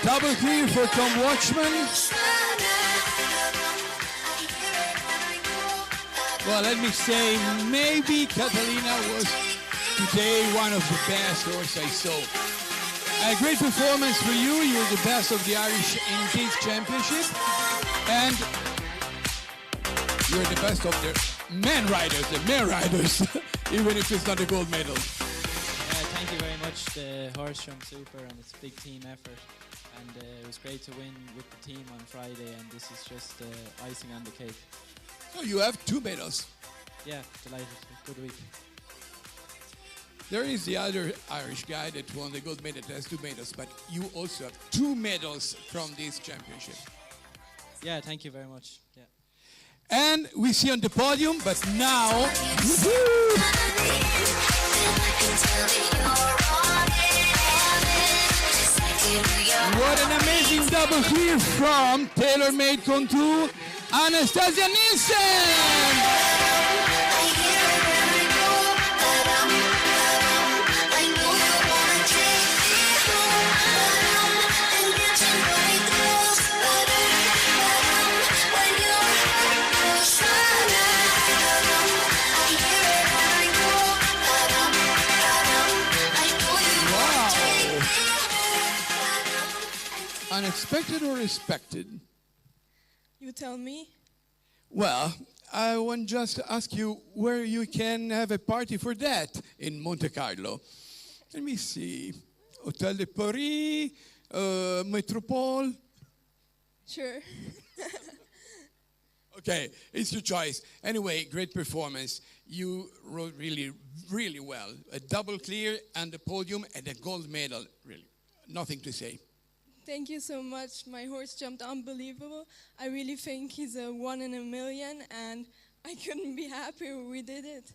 Double clear for Tom Watchman. Well, let me say, maybe Catalina was today one of the best horses I saw. A great performance for you. You're the best of the Irish in this championship. And you're the best of the men riders, even if it's not a gold medal. Thank you very much. The horse jumped super and it's a big team effort. And it was great to win with the team on Friday, and this is just icing on the cake. So you have 2 medals. Yeah, delighted. Good week. There is the other Irish guy that won the gold medal, has 2 medals, but you also have 2 medals from this championship. Yeah, thank you very much. Yeah. And we see on the podium, but now... What an amazing double clear from TaylorMade Contour, Anastasia Nielsen! Unexpected or expected? You tell me. Well, I want just to ask you where you can have a party for that in Monte Carlo. Let me see. Hotel de Paris, Métropole. Sure. Okay, it's your choice. Anyway, great performance. You rode really, really well. A double clear and the podium and a gold medal. Really, nothing to say. Thank you so much. My horse jumped unbelievable. I really think he's a 1 in a million, and I couldn't be happier we did it.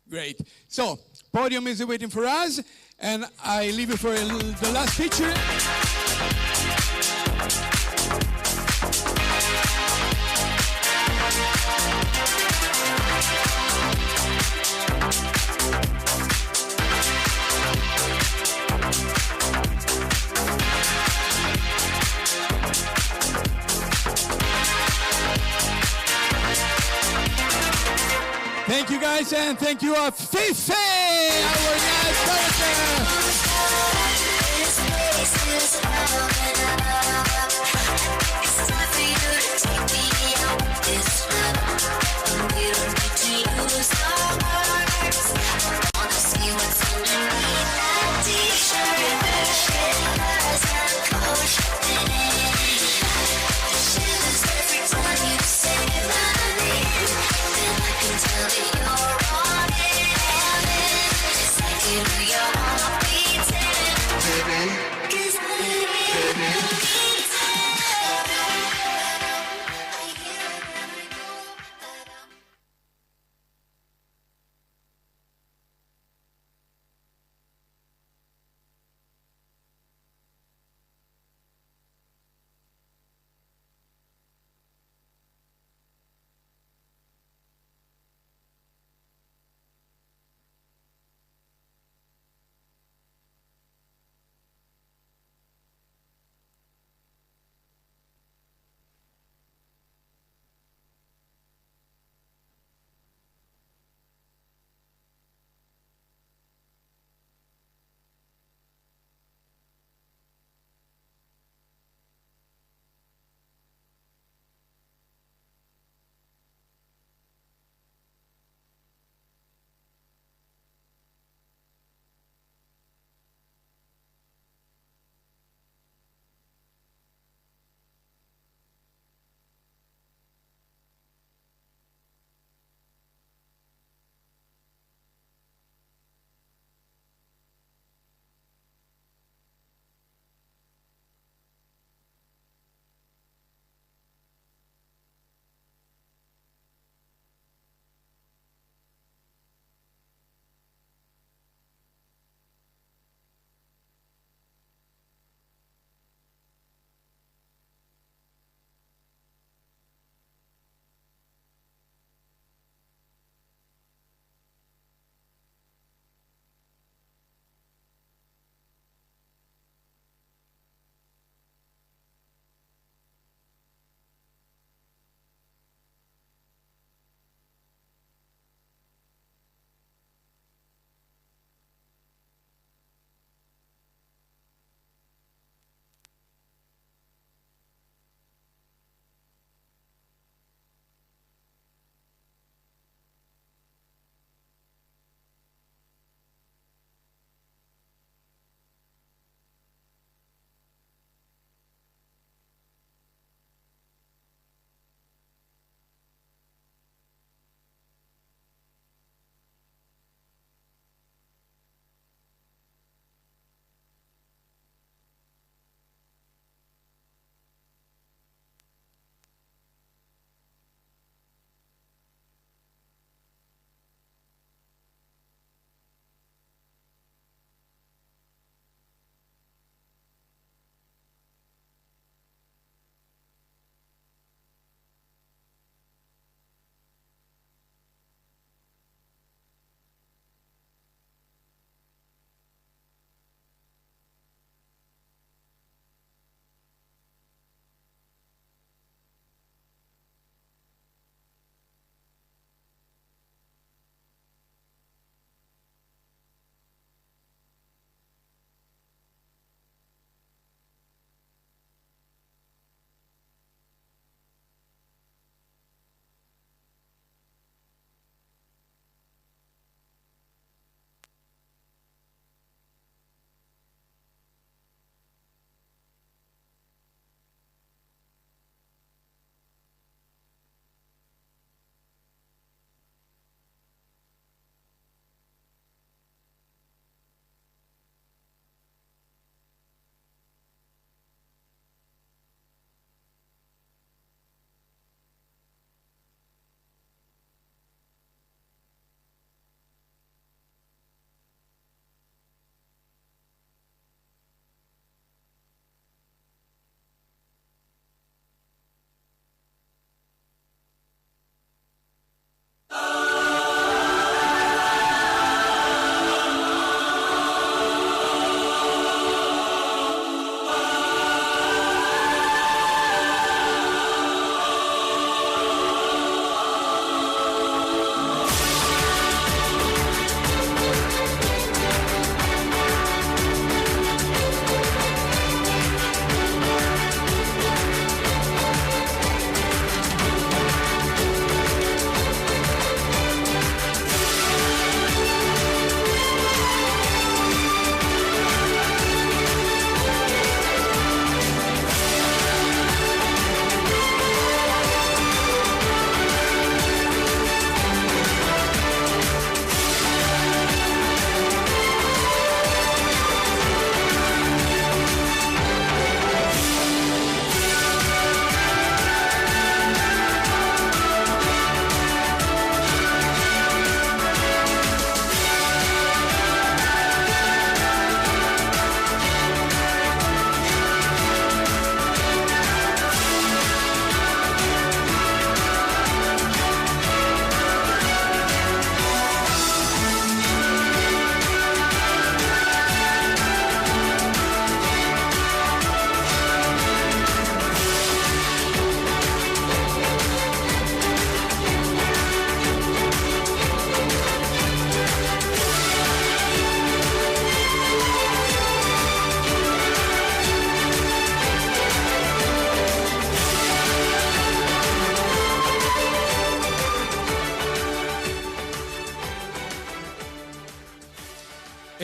Great. So, podium is waiting for us, and I leave you for the last picture. Thank you guys, and thank you FEI, our nice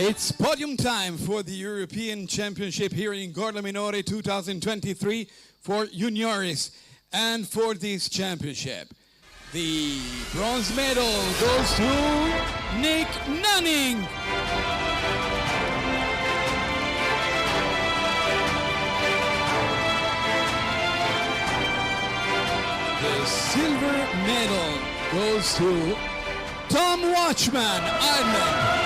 It's podium time for the European Championship here in Gorla Minore 2023 for juniores. And for this championship, the bronze medal goes to Nick Nunning. The silver medal goes to Tom Watchman, Ireland.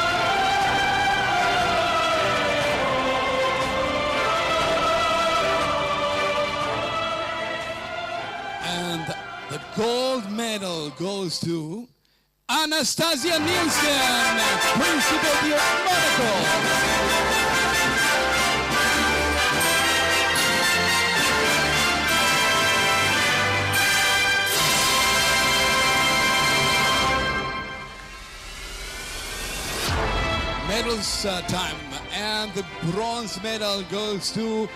And the gold medal goes to Anastasia Nielsen, Principality of Monaco. Medals time, and the bronze medal goes to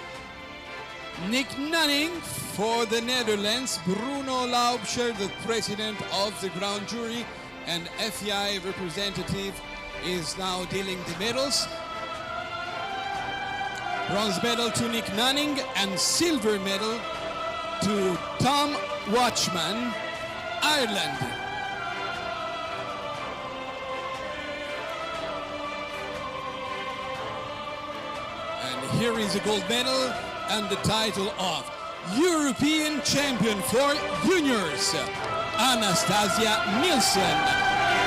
Nick Nunning for the Netherlands, Bruno Laubscher, the president of the ground jury, and FEI representative is now dealing the medals. Bronze medal to Nick Nunning and silver medal to Tom Watchman, Ireland. And here is the gold medal and the title of European Champion for Juniors, Anastasia Nielsen,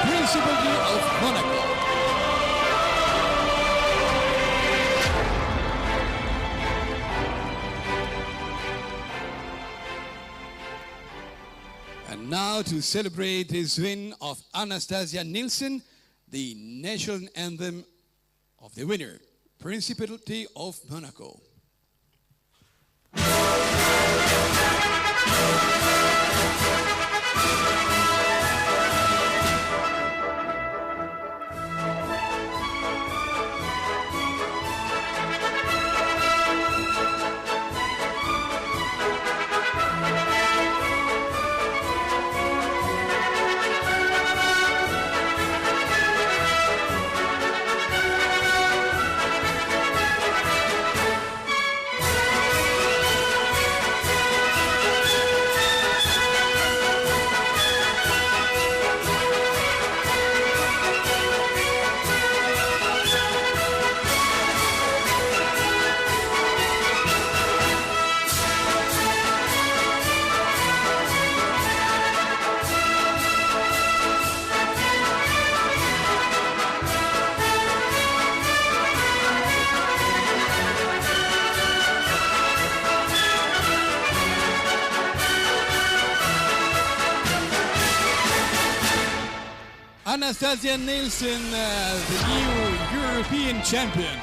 Principality of Monaco. And now to celebrate this win of Anastasia Nielsen, the national anthem of the winner, Principality of Monaco. Anastasia Nielsen, the new European champion.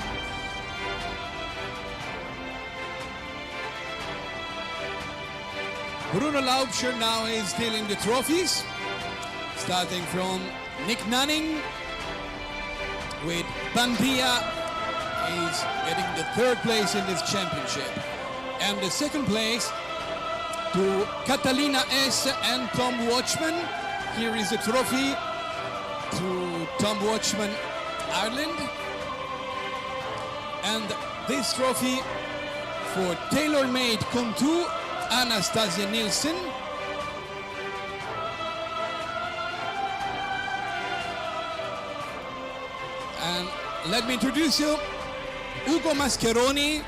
Bruno Laubscher now is dealing the trophies, starting from Nick Nunning with Bandia. He's getting the third place in this championship. And the second place to Catalina S. and Tom Watchman. Here is the trophy to Tom Watchman, Ireland. And this trophy for tailor-made Contour, Anastasia Nielsen. And let me introduce you, Ugo Mascheroni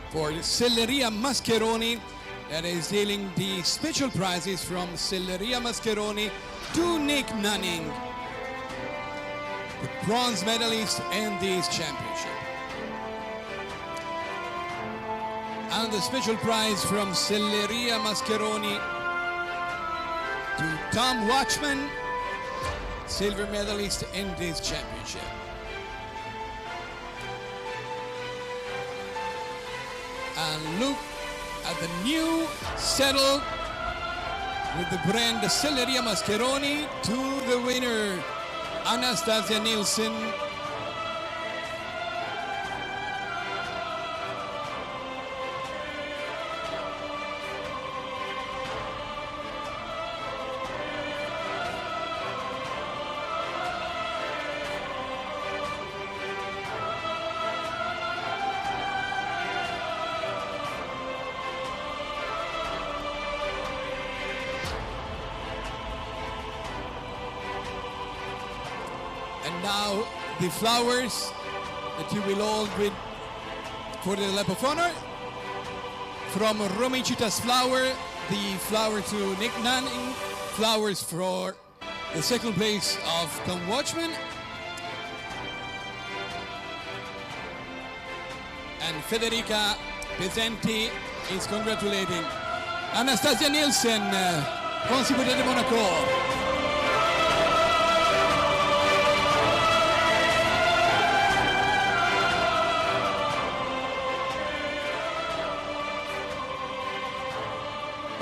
for Selleria Mascheroni, that is dealing the special prizes from Selleria Mascheroni to Nick Nunning, the bronze medalist in this championship. And the special prize from Selleria Mascheroni to Tom Watchman, silver medalist in this championship. And look at the new saddle with the brand Selleria Mascheroni to the winner, Anastasia Nielsen. And now the flowers that you will hold with for the lap of honor. From Romicitas flower, the flower to Nick Nanning, flowers for the second place of Tom Watchman. And Federica Pesenti is congratulating Anastasia Nielsen, Principauté de Monaco.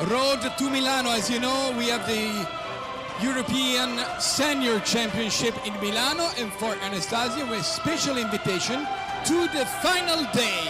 Road to Milano, as you know, we have the European Senior Championship in Milano, and for Anastasia, with special invitation to the final day.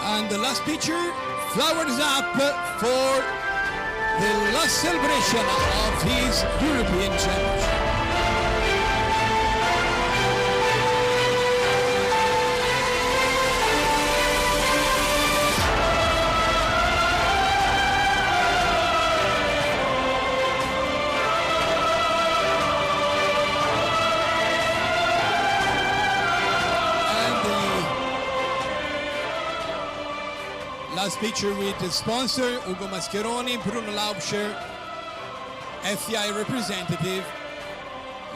And the last picture, flowers up for the last celebration of his European Championship. Last picture with the sponsor, Ugo Mascheroni, Bruno Laubscher, FEI representative,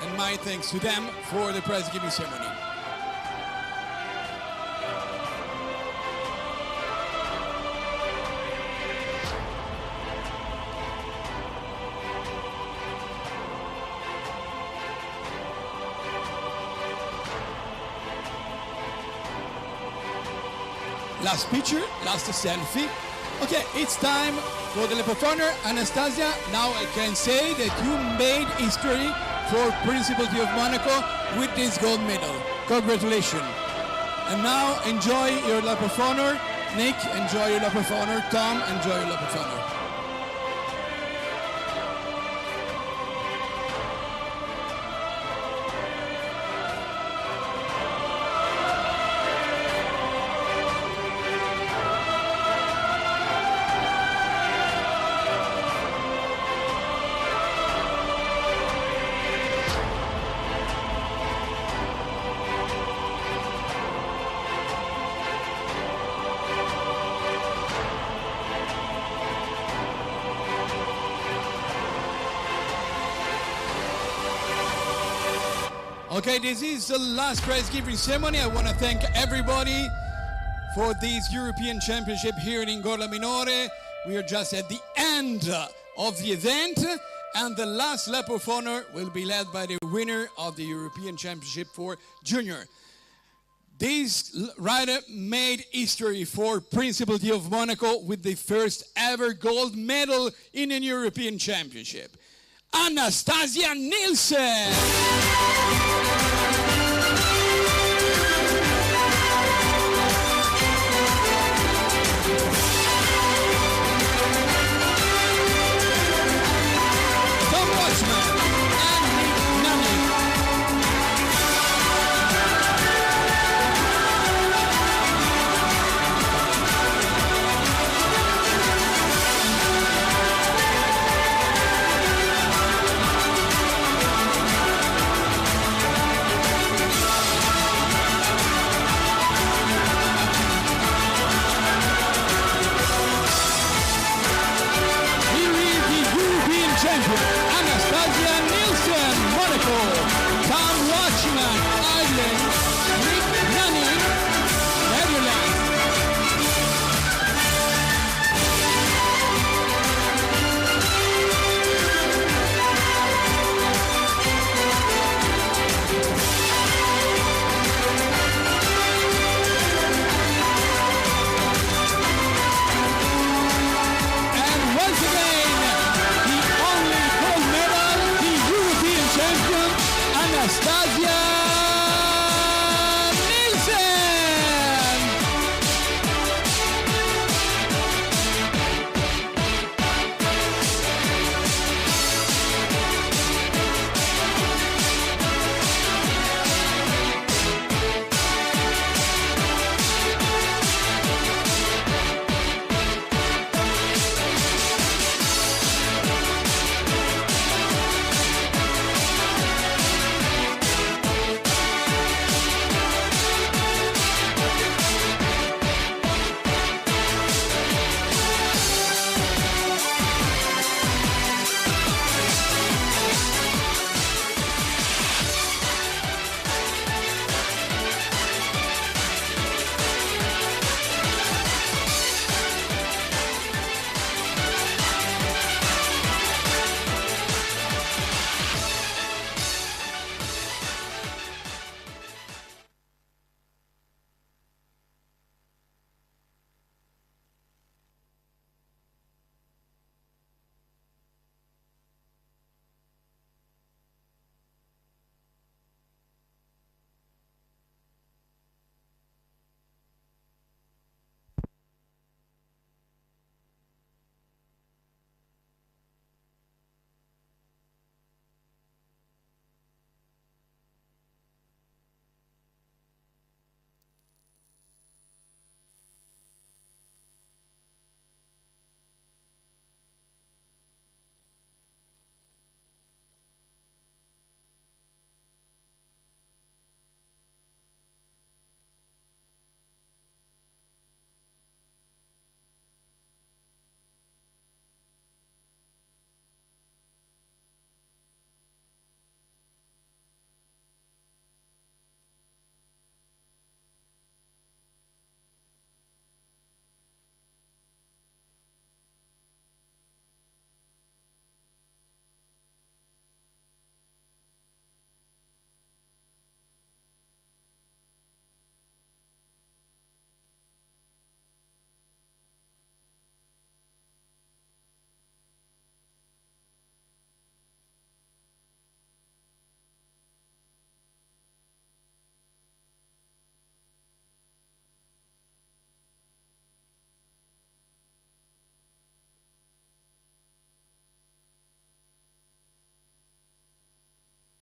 and my thanks to them for the prize giving ceremony. Last picture, last selfie. Okay, it's time for the lap of honor. Anastasia, now I can say that you made history for Principality of Monaco with this gold medal. Congratulations. And now enjoy your lap of honor. Nick, enjoy your lap of honor. Tom, enjoy your lap of honor. Okay, this is the last prize giving ceremony. I want to thank everybody for this European Championship here in Gorla Minore. We are just at the end of the event, and the last lap of honor will be led by the winner of the European Championship for Junior. This rider made history for Principality of Monaco with the first ever gold medal in a European Championship. Anastasia Nielsen!